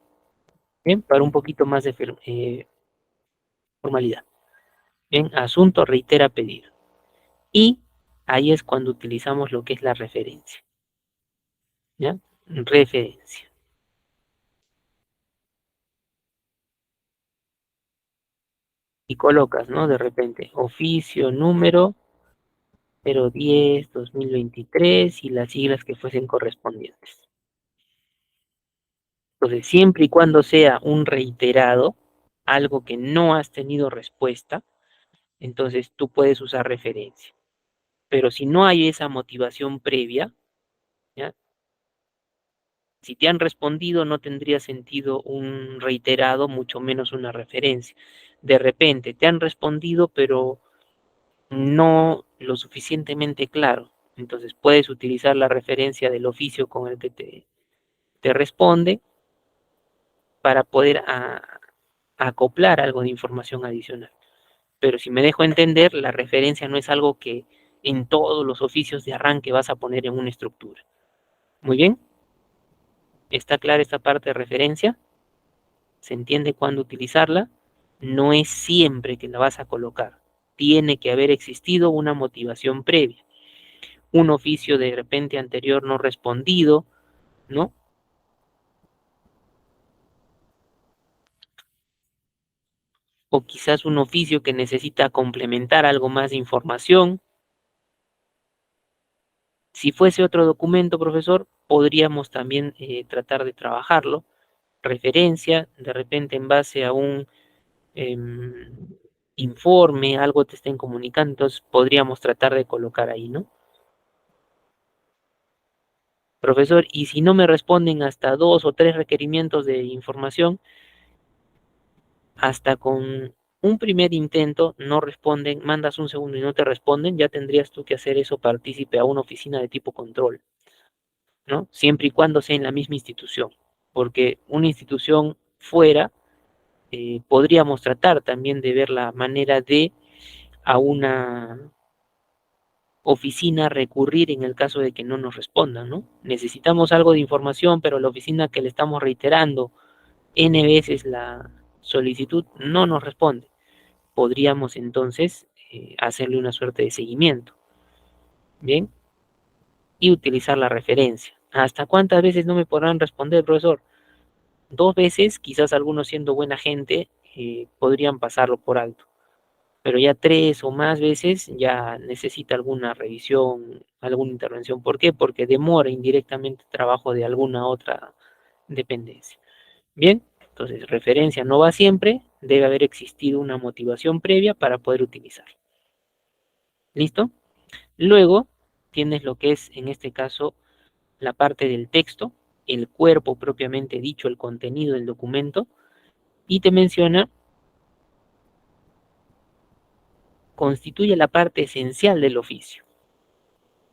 Bien, para un poquito más de formalidad. Bien, asunto reitera pedido. Y ahí es cuando utilizamos lo que es la referencia. ¿Ya? Referencia. Y colocas, ¿no? De repente, oficio número 010-2023 y las siglas que fuesen correspondientes. Entonces, siempre y cuando sea un reiterado, algo que no has tenido respuesta, entonces tú puedes usar referencia. Pero si no hay esa motivación previa, ¿ya? Si te han respondido, no tendría sentido un reiterado, mucho menos una referencia. De repente, te han respondido, pero no lo suficientemente claro. Entonces puedes utilizar la referencia del oficio con el que te responde para poder acoplar algo de información adicional. Pero si me dejo entender, la referencia no es algo que en todos los oficios de arranque vas a poner en una estructura. Muy bien, ¿está clara esta parte de referencia? ¿Se entiende cuándo utilizarla? No es siempre que la vas a colocar. Tiene que haber existido una motivación previa. Un oficio de repente anterior no respondido, ¿no? O quizás un oficio que necesita complementar algo más de información. Si fuese otro documento, profesor, podríamos también tratar de trabajarlo. Referencia, de repente en base a un informe, algo te estén comunicando, entonces podríamos tratar de colocar ahí, ¿no? Profesor, y si no me responden hasta 2 o 3 requerimientos de información, hasta con un primer intento no responden, mandas un segundo y no te responden, ya tendrías tú que hacer eso partícipe a una oficina de tipo control, ¿no? Siempre y cuando sea en la misma institución, porque una institución fuera, podríamos tratar también de ver la manera de a una oficina recurrir en el caso de que no nos respondan, ¿no? Necesitamos algo de información, pero la oficina que le estamos reiterando N veces la solicitud no nos responde. Podríamos entonces hacerle una suerte de seguimiento, ¿bien? Y utilizar la referencia. ¿Hasta cuántas veces no me podrán responder, profesor? 2 veces, quizás algunos siendo buena gente podrían pasarlo por alto, pero ya 3 o más veces ya necesita alguna revisión, alguna intervención. ¿Por qué? Porque demora indirectamente el trabajo de alguna otra dependencia. Bien, entonces referencia no va siempre, debe haber existido una motivación previa para poder utilizar. ¿Listo? Luego tienes lo que es en este caso la parte del texto, el cuerpo propiamente dicho, el contenido del documento, y te menciona, constituye la parte esencial del oficio.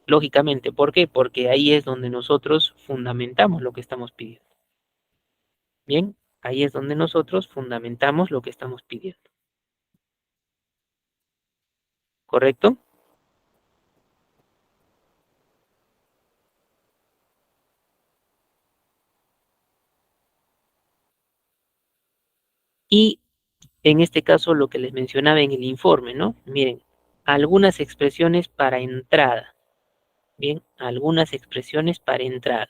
Lógicamente, ¿por qué? Porque ahí es donde nosotros fundamentamos lo que estamos pidiendo. Bien, ahí es donde nosotros fundamentamos lo que estamos pidiendo. ¿Correcto? Y en este caso lo que les mencionaba en el informe, ¿no? Miren, algunas expresiones para entrada. Bien, algunas expresiones para entrada.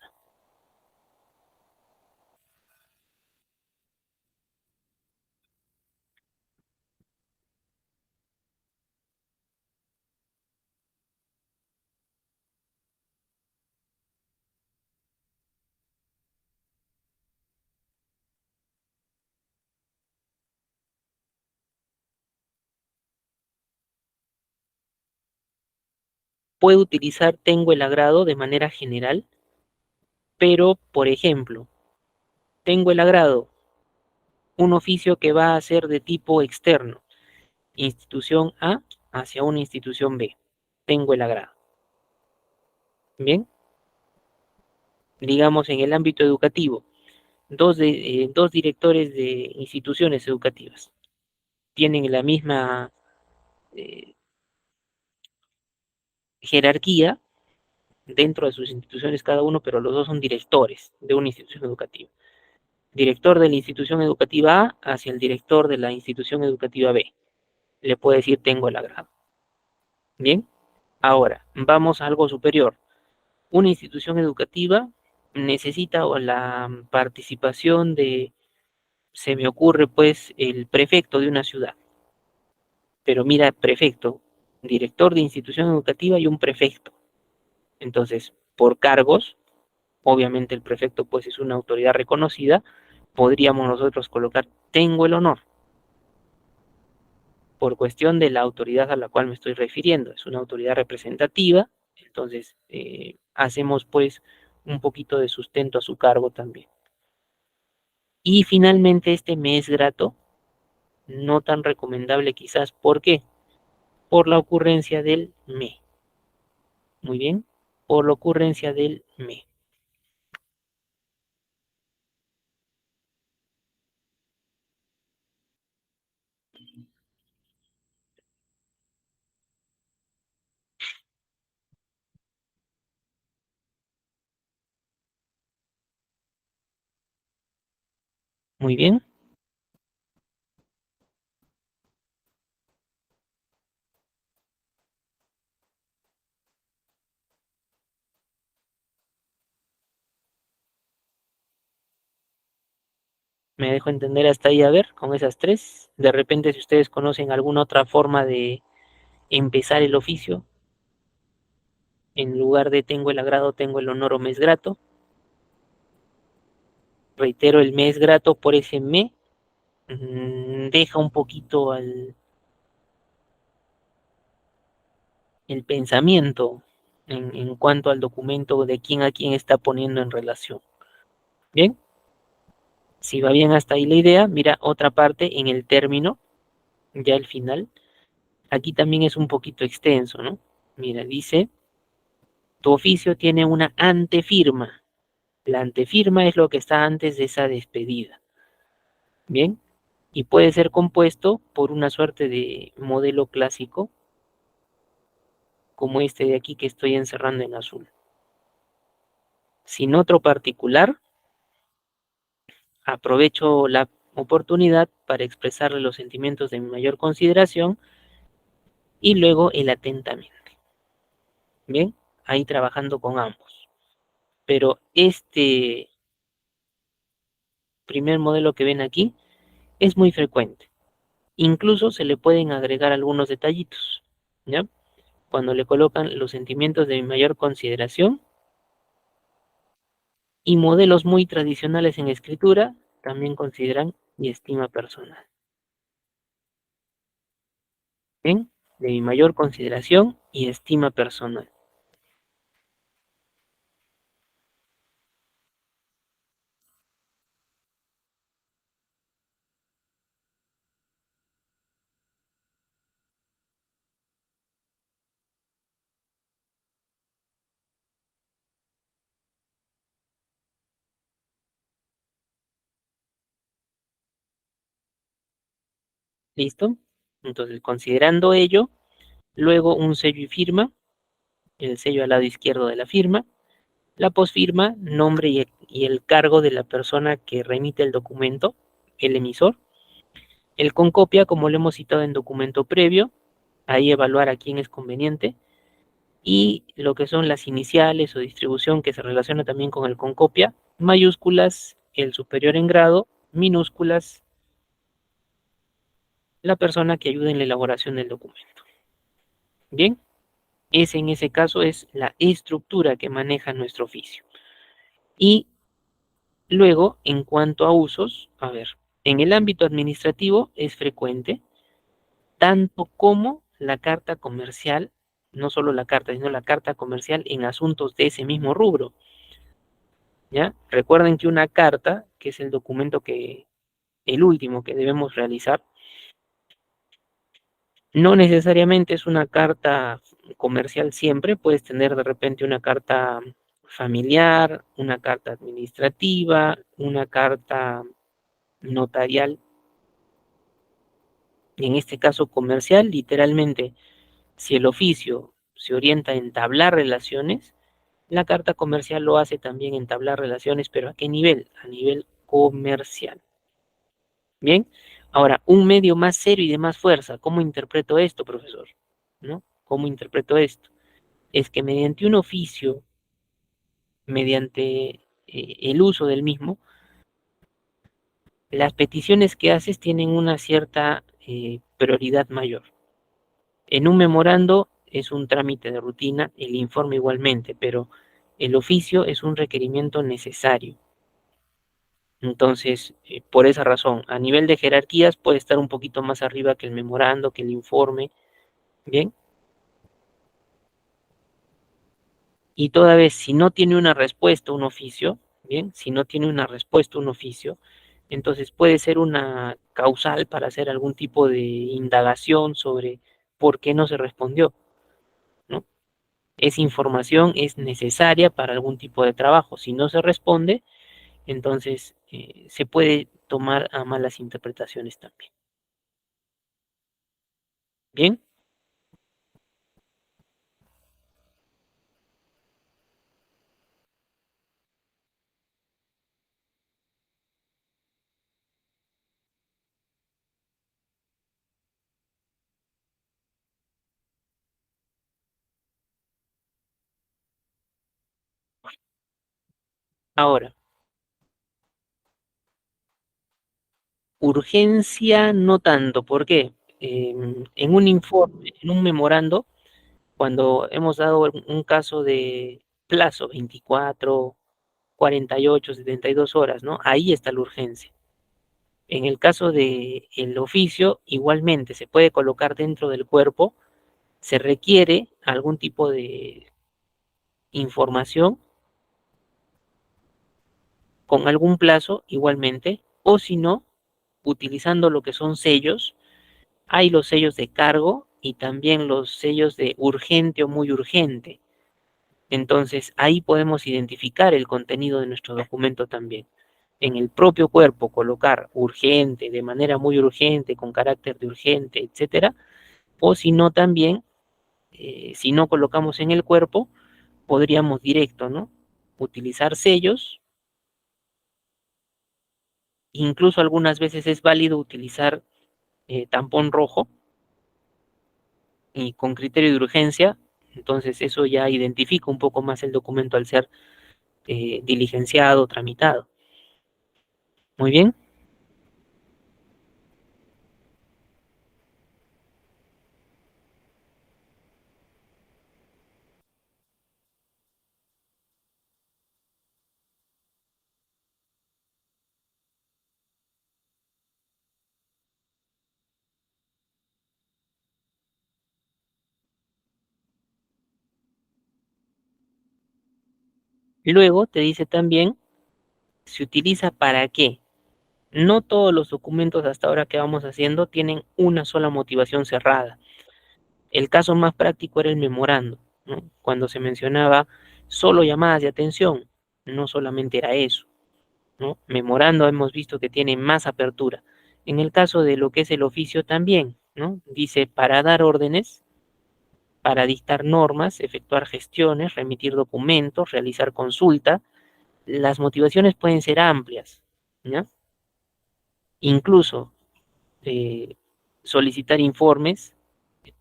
Puedo utilizar tengo el agrado de manera general, pero, por ejemplo, tengo el agrado, un oficio que va a ser de tipo externo, institución A hacia una institución B. Tengo el agrado. Bien, digamos en el ámbito educativo, dos directores de instituciones educativas tienen la misma eh, jerarquía dentro de sus instituciones cada uno, pero los dos son directores de una institución educativa. Director de la institución educativa A hacia el director de la institución educativa B. Le puede decir tengo el agrado. Bien, ahora vamos a algo superior. Una institución educativa necesita la participación de, se me ocurre pues, el prefecto de una ciudad. Pero mira, prefecto, director de institución educativa y un prefecto. Entonces, por cargos, obviamente el prefecto pues es una autoridad reconocida, podríamos nosotros colocar tengo el honor. por cuestión de la autoridad a la cual me estoy refiriendo. Es una autoridad representativa, entonces hacemos pues un poquito de sustento a su cargo también. Y finalmente este me es grato, no tan recomendable quizás. ¿Por qué? Por la ocurrencia del me. Muy bien, por la ocurrencia del me. Muy bien, me dejo entender hasta ahí, a ver, con esas tres. De repente, si ustedes conocen alguna otra forma de empezar el oficio, en lugar de tengo el agrado, tengo el honor o me es grato. Reitero, el me es grato por ese me. Deja un poquito el pensamiento en cuanto al documento de quién a quién está poniendo en relación. Bien, si va bien hasta ahí la idea, mira otra parte en el término, ya el final. Aquí también es un poquito extenso, ¿no? Mira, dice, tu oficio tiene una antefirma. La antefirma es lo que está antes de esa despedida. Bien, y puede ser compuesto por una suerte de modelo clásico, como este de aquí que estoy encerrando en azul. Sin otro particular, aprovecho la oportunidad para expresarle los sentimientos de mi mayor consideración y luego el atentamente. Bien, ahí trabajando con ambos. Pero este primer modelo que ven aquí es muy frecuente. Incluso se le pueden agregar algunos detallitos, ¿ya? Cuando le colocan los sentimientos de mi mayor consideración y modelos muy tradicionales en escritura, también consideran mi estima personal. Bien, de mi mayor consideración y estima personal. ¿Listo? Entonces, considerando ello, luego un sello y firma, el sello al lado izquierdo de la firma, la posfirma, nombre y el cargo de la persona que remite el documento, el emisor, el con copia, como lo hemos citado en documento previo, ahí evaluar a quién es conveniente, y lo que son las iniciales o distribución que se relaciona también con el con copia, mayúsculas, el superior en grado, minúsculas, la persona que ayuda en la elaboración del documento. Bien, ese en ese caso es la estructura que maneja nuestro oficio. Y luego, en cuanto a usos, a ver, en el ámbito administrativo es frecuente, tanto como la carta comercial, no solo la carta, sino la carta comercial en asuntos de ese mismo rubro, ¿ya? Recuerden que una carta, que es el documento que, el último que debemos realizar, no necesariamente es una carta comercial siempre, puedes tener de repente una carta familiar, una carta administrativa, una carta notarial, y en este caso comercial, literalmente, si el oficio se orienta a entablar relaciones, la carta comercial lo hace también entablar relaciones, pero ¿a qué nivel? A nivel comercial. Bien, ahora, un medio más serio y de más fuerza, ¿cómo interpreto esto, profesor? ¿No? ¿Cómo interpreto esto? Es que mediante un oficio, mediante el uso del mismo, las peticiones que haces tienen una cierta prioridad mayor. En un memorando es un trámite de rutina, el informe igualmente, pero el oficio es un requerimiento necesario. Entonces, por esa razón, a nivel de jerarquías puede estar un poquito más arriba que el memorando, que el informe, ¿bien? Y toda vez, si no tiene una respuesta un oficio, ¿bien? Si no tiene una respuesta un oficio, entonces puede ser una causal para hacer algún tipo de indagación sobre por qué no se respondió, ¿no? Esa información es necesaria para algún tipo de trabajo. Si no se responde, entonces se puede tomar a malas interpretaciones también. Bien, ahora, urgencia no tanto. ¿Por qué? En un informe, en un memorando, cuando hemos dado un caso de plazo, 24, 48, 72 horas, ¿no? Ahí está la urgencia. En el caso de el oficio, igualmente se puede colocar dentro del cuerpo, se requiere algún tipo de información con algún plazo igualmente, o si no, utilizando lo que son sellos, hay los sellos de cargo y también los sellos de urgente o muy urgente. Entonces, ahí podemos identificar el contenido de nuestro documento también. En el propio cuerpo colocar urgente, de manera muy urgente, con carácter de urgente, etcétera, o si no también, si no colocamos en el cuerpo, podríamos directo, ¿no? Utilizar sellos, incluso algunas veces es válido utilizar tampón rojo y con criterio de urgencia, entonces eso ya identifica un poco más el documento al ser diligenciado, tramitado. Muy bien. Luego te dice también, se utiliza para qué. No todos los documentos hasta ahora que vamos haciendo tienen una sola motivación cerrada. El caso más práctico era el memorando, ¿no? Cuando se mencionaba solo llamadas de atención, no solamente era eso, ¿no? Memorando hemos visto que tiene más apertura. En el caso de lo que es el oficio también, ¿no? Dice para dar órdenes, para dictar normas, efectuar gestiones, remitir documentos, realizar consulta. Las motivaciones pueden ser amplias, ¿no? Incluso eh, solicitar informes.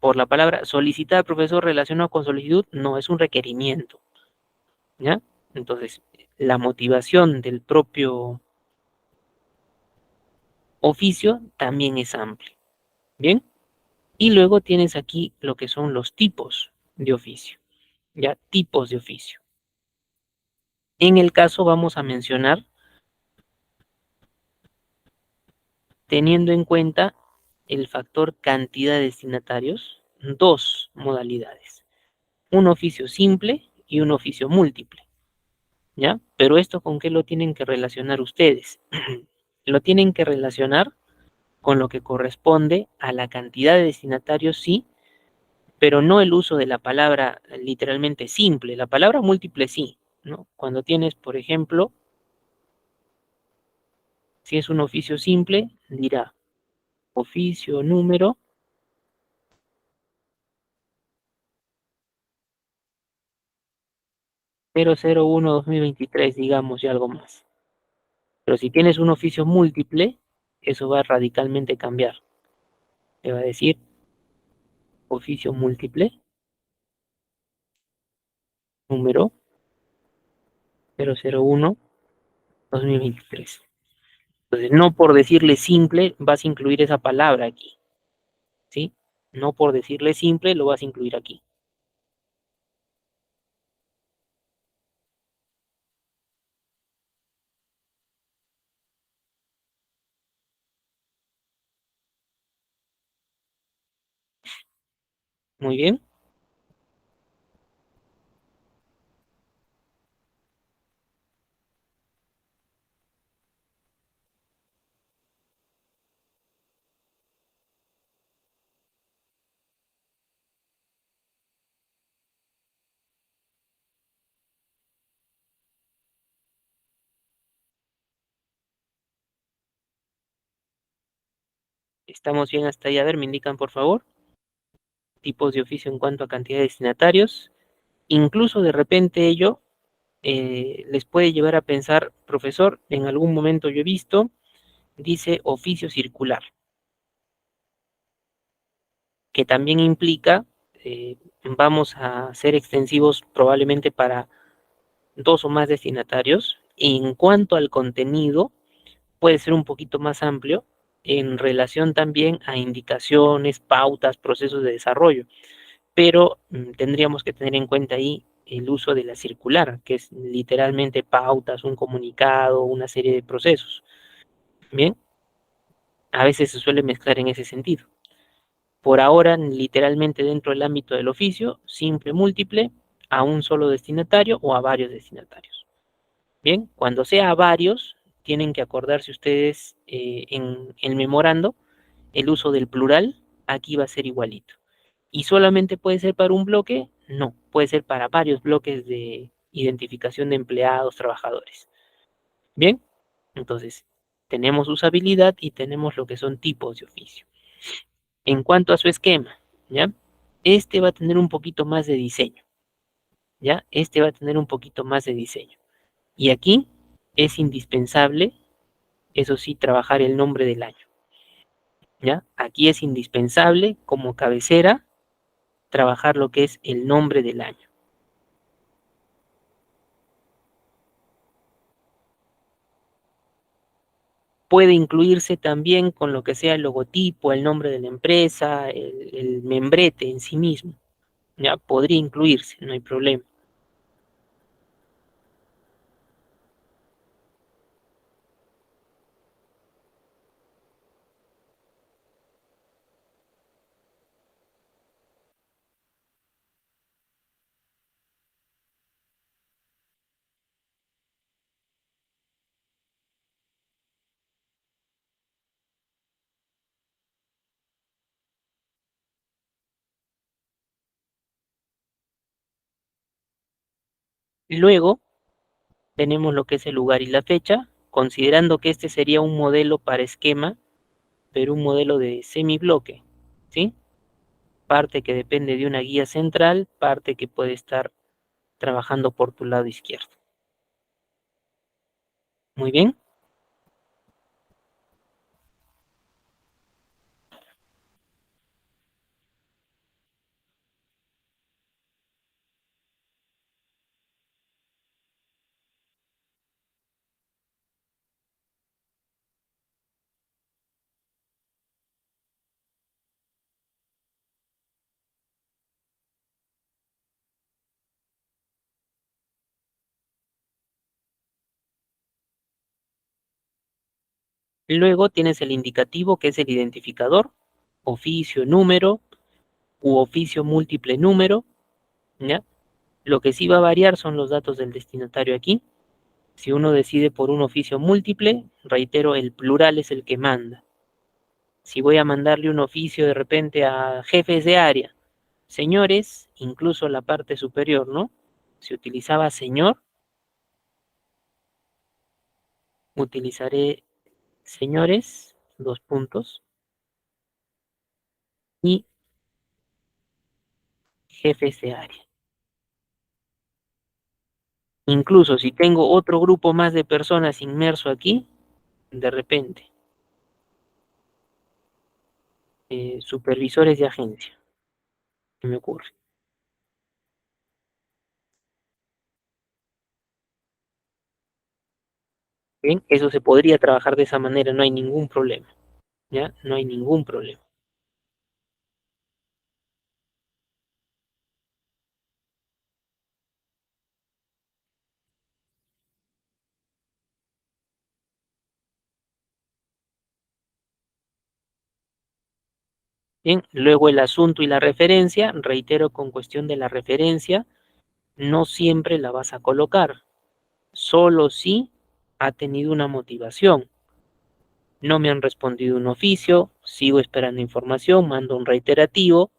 Por la palabra solicitar, profesor, relacionado con solicitud, no es un requerimiento, ¿ya? Entonces, la motivación del propio oficio también es amplia, ¿bien? Y luego tienes aquí lo que son los tipos de oficio, ¿ya? Tipos de oficio. En el caso vamos a mencionar, teniendo en cuenta el factor cantidad de destinatarios, dos modalidades, un oficio simple y un oficio múltiple. ¿Ya? Pero esto con qué lo tienen que relacionar ustedes. Lo tienen que relacionar con lo que corresponde a la cantidad de destinatarios, sí, pero no el uso de la palabra literalmente simple. La palabra múltiple sí, ¿no? Cuando tienes, por ejemplo, si es un oficio simple, dirá oficio número 001-2023, digamos, y algo más. Pero si tienes un oficio múltiple, eso va a radicalmente cambiar. Te va a decir oficio múltiple, número 001-2023. Entonces, no por decirle simple vas a incluir esa palabra aquí, ¿sí? No por decirle simple lo vas a incluir aquí. Muy bien. Estamos bien hasta ahí. A ver, me indican, por favor, tipos de oficio en cuanto a cantidad de destinatarios. Incluso de repente ello les puede llevar a pensar, profesor, en algún momento yo he visto, dice oficio circular, que también implica, vamos a ser extensivos probablemente para dos o más destinatarios. En cuanto al contenido, puede ser un poquito más amplio en relación también a indicaciones, pautas, procesos de desarrollo, pero tendríamos que tener en cuenta ahí el uso de la circular, que es literalmente pautas, un comunicado, una serie de procesos. Bien, a veces se suele mezclar en ese sentido. Por ahora, literalmente dentro del ámbito del oficio, simple, múltiple, a un solo destinatario o a varios destinatarios. Bien, cuando sea a varios, tienen que acordarse ustedes en el memorando, el uso del plural, aquí va a ser igualito. ¿Y solamente puede ser para un bloque? No, puede ser para varios bloques de identificación de empleados, trabajadores. Bien, entonces tenemos usabilidad y tenemos lo que son tipos de oficio. En cuanto a su esquema, ¿ya? Este va a tener un poquito más de diseño, ¿ya? Este va a tener un poquito más de diseño. Y aquí es indispensable, eso sí, trabajar el nombre del año, ¿ya? Aquí es indispensable como cabecera trabajar lo que es el nombre del año. Puede incluirse también con lo que sea el logotipo, el nombre de la empresa, el membrete en sí mismo, ¿ya? Podría incluirse, no hay problema. Luego tenemos lo que es el lugar y la fecha, considerando que este sería un modelo para esquema, pero un modelo de semibloque, ¿sí? Parte que depende de una guía central, parte que puede estar trabajando por tu lado izquierdo. Muy bien. Luego tienes el indicativo, que es el identificador, oficio, número u oficio múltiple número, ¿ya? Lo que sí va a variar son los datos del destinatario aquí. Si uno decide por un oficio múltiple, reitero, el plural es el que manda. Si voy a mandarle un oficio de repente a jefes de área, señores, incluso la parte superior, ¿no? Si utilizaba señor, utilizaré señores, dos puntos, y jefes de área. Incluso si tengo otro grupo más de personas inmerso aquí, de repente, supervisores de agencia, ¿qué me ocurre? Bien, eso se podría trabajar de esa manera, no hay ningún problema, ¿ya? No hay ningún problema. Bien, luego el asunto y la referencia, reitero con cuestión de la referencia, no siempre la vas a colocar, solo si ha tenido una motivación. No me han respondido un oficio, sigo esperando información, mando un reiterativo.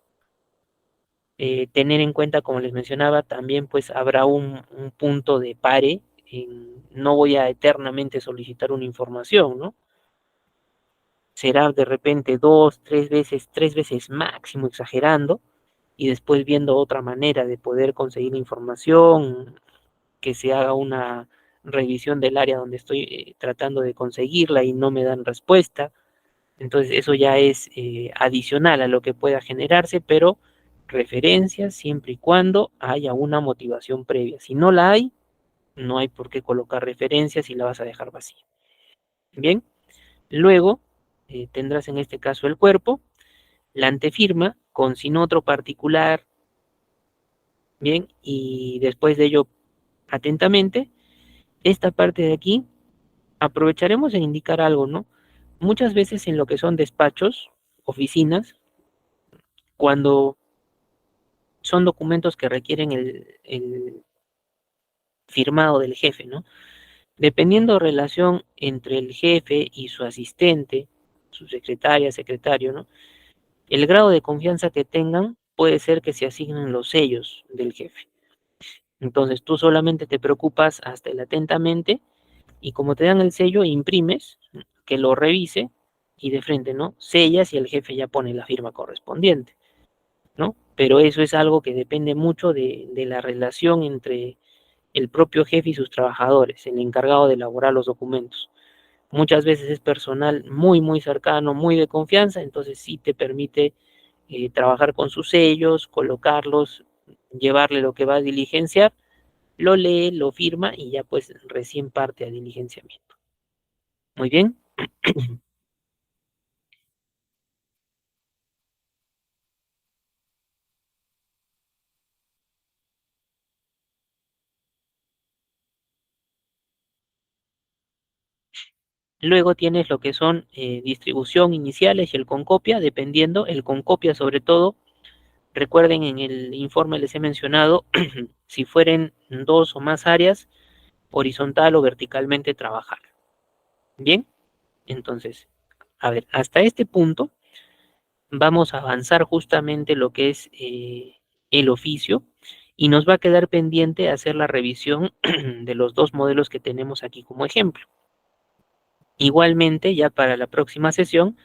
Tener en cuenta, como les mencionaba, también pues habrá un punto de pare, no voy a eternamente solicitar una información, ¿no? Será de repente dos, tres veces máximo exagerando, y después viendo otra manera de poder conseguir información, que se haga una revisión del área donde estoy tratando de conseguirla y no me dan respuesta. Entonces eso ya es adicional a lo que pueda generarse, pero referencias siempre y cuando haya una motivación previa. Si no la hay, no hay por qué colocar referencias y la vas a dejar vacía. Bien, luego tendrás en este caso el cuerpo, la antefirma con sin otro particular, bien, y después de ello, atentamente, esta parte de aquí, aprovecharemos en indicar algo, ¿no? Muchas veces en lo que son despachos, oficinas, cuando son documentos que requieren el firmado del jefe, ¿no? Dependiendo relación entre el jefe y su asistente, su secretaria, secretario, ¿no? El grado de confianza que tengan puede ser que se asignen los sellos del jefe. Entonces tú solamente te preocupas hasta el atentamente y como te dan el sello, imprimes, que lo revise y de frente, ¿no? Sellas y el jefe ya pone la firma correspondiente, ¿no? Pero eso es algo que depende mucho de la relación entre el propio jefe y sus trabajadores, el encargado de elaborar los documentos. Muchas veces es personal muy, muy cercano, muy de confianza, entonces sí te permite trabajar con sus sellos, colocarlos, llevarle lo que va a diligenciar, lo lee, lo firma y ya pues recién parte a diligenciamiento. Muy bien. Luego tienes lo que son distribución iniciales y el concopia, dependiendo, el concopia sobre todo, recuerden en el informe les he mencionado, si fueren dos o más áreas, horizontal o verticalmente trabajar. Bien, entonces, a ver, hasta este punto vamos a avanzar justamente lo que es el oficio y nos va a quedar pendiente hacer la revisión de los dos modelos que tenemos aquí como ejemplo. Igualmente, ya para la próxima sesión,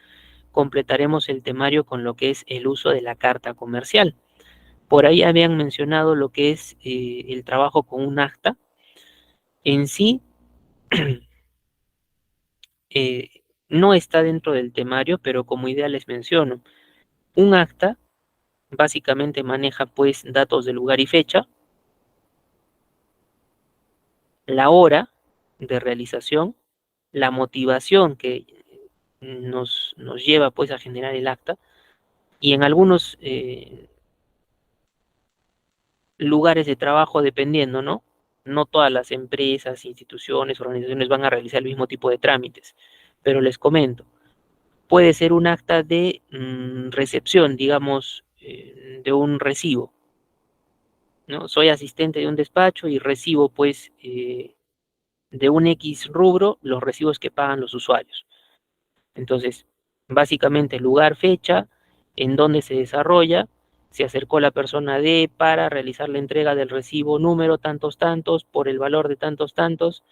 completaremos el temario con lo que es el uso de la carta comercial. Por ahí habían mencionado lo que es el trabajo con un acta. En sí, no está dentro del temario, pero como idea les menciono. Un acta básicamente maneja pues datos de lugar y fecha, la hora de realización, la motivación que nos lleva pues a generar el acta y en algunos lugares de trabajo dependiendo, ¿no? No todas las empresas, instituciones, organizaciones van a realizar el mismo tipo de trámites, pero les comento, puede ser un acta de recepción, digamos, de un recibo, ¿no? Soy asistente de un despacho y recibo, pues, de un X rubro los recibos que pagan los usuarios. Entonces, básicamente lugar, fecha, en dónde se desarrolla, se acercó la persona D para realizar la entrega del recibo número tantos tantos por el valor de tantos tantos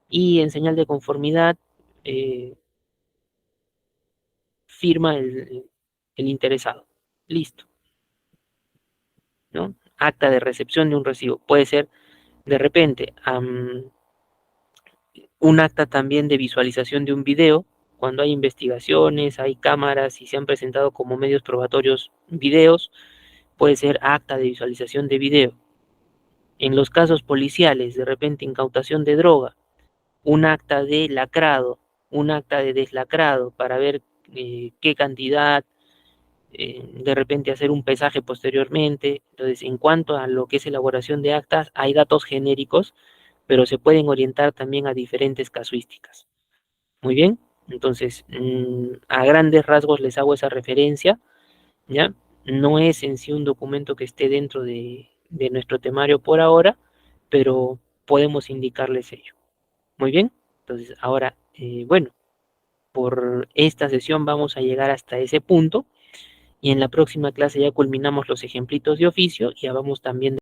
y en señal de conformidad eh, firma el interesado. Listo, ¿no? Acta de recepción de un recibo. Puede ser de repente un acta también de visualización de un video. Cuando hay investigaciones, hay cámaras y se han presentado como medios probatorios videos, puede ser acta de visualización de video. En los casos policiales, de repente incautación de droga, un acta de lacrado, un acta de deslacrado para ver qué cantidad, de repente hacer un pesaje posteriormente. Entonces, en cuanto a lo que es elaboración de actas, hay datos genéricos, pero se pueden orientar también a diferentes casuísticas. Muy bien, entonces a grandes rasgos les hago esa referencia. ¿ya? No es en sí un documento que esté dentro de nuestro temario por ahora, pero podemos indicarles ello. Muy bien, entonces ahora, bueno, por esta sesión vamos a llegar hasta ese punto y en la próxima clase ya culminamos los ejemplitos de oficio y ya vamos también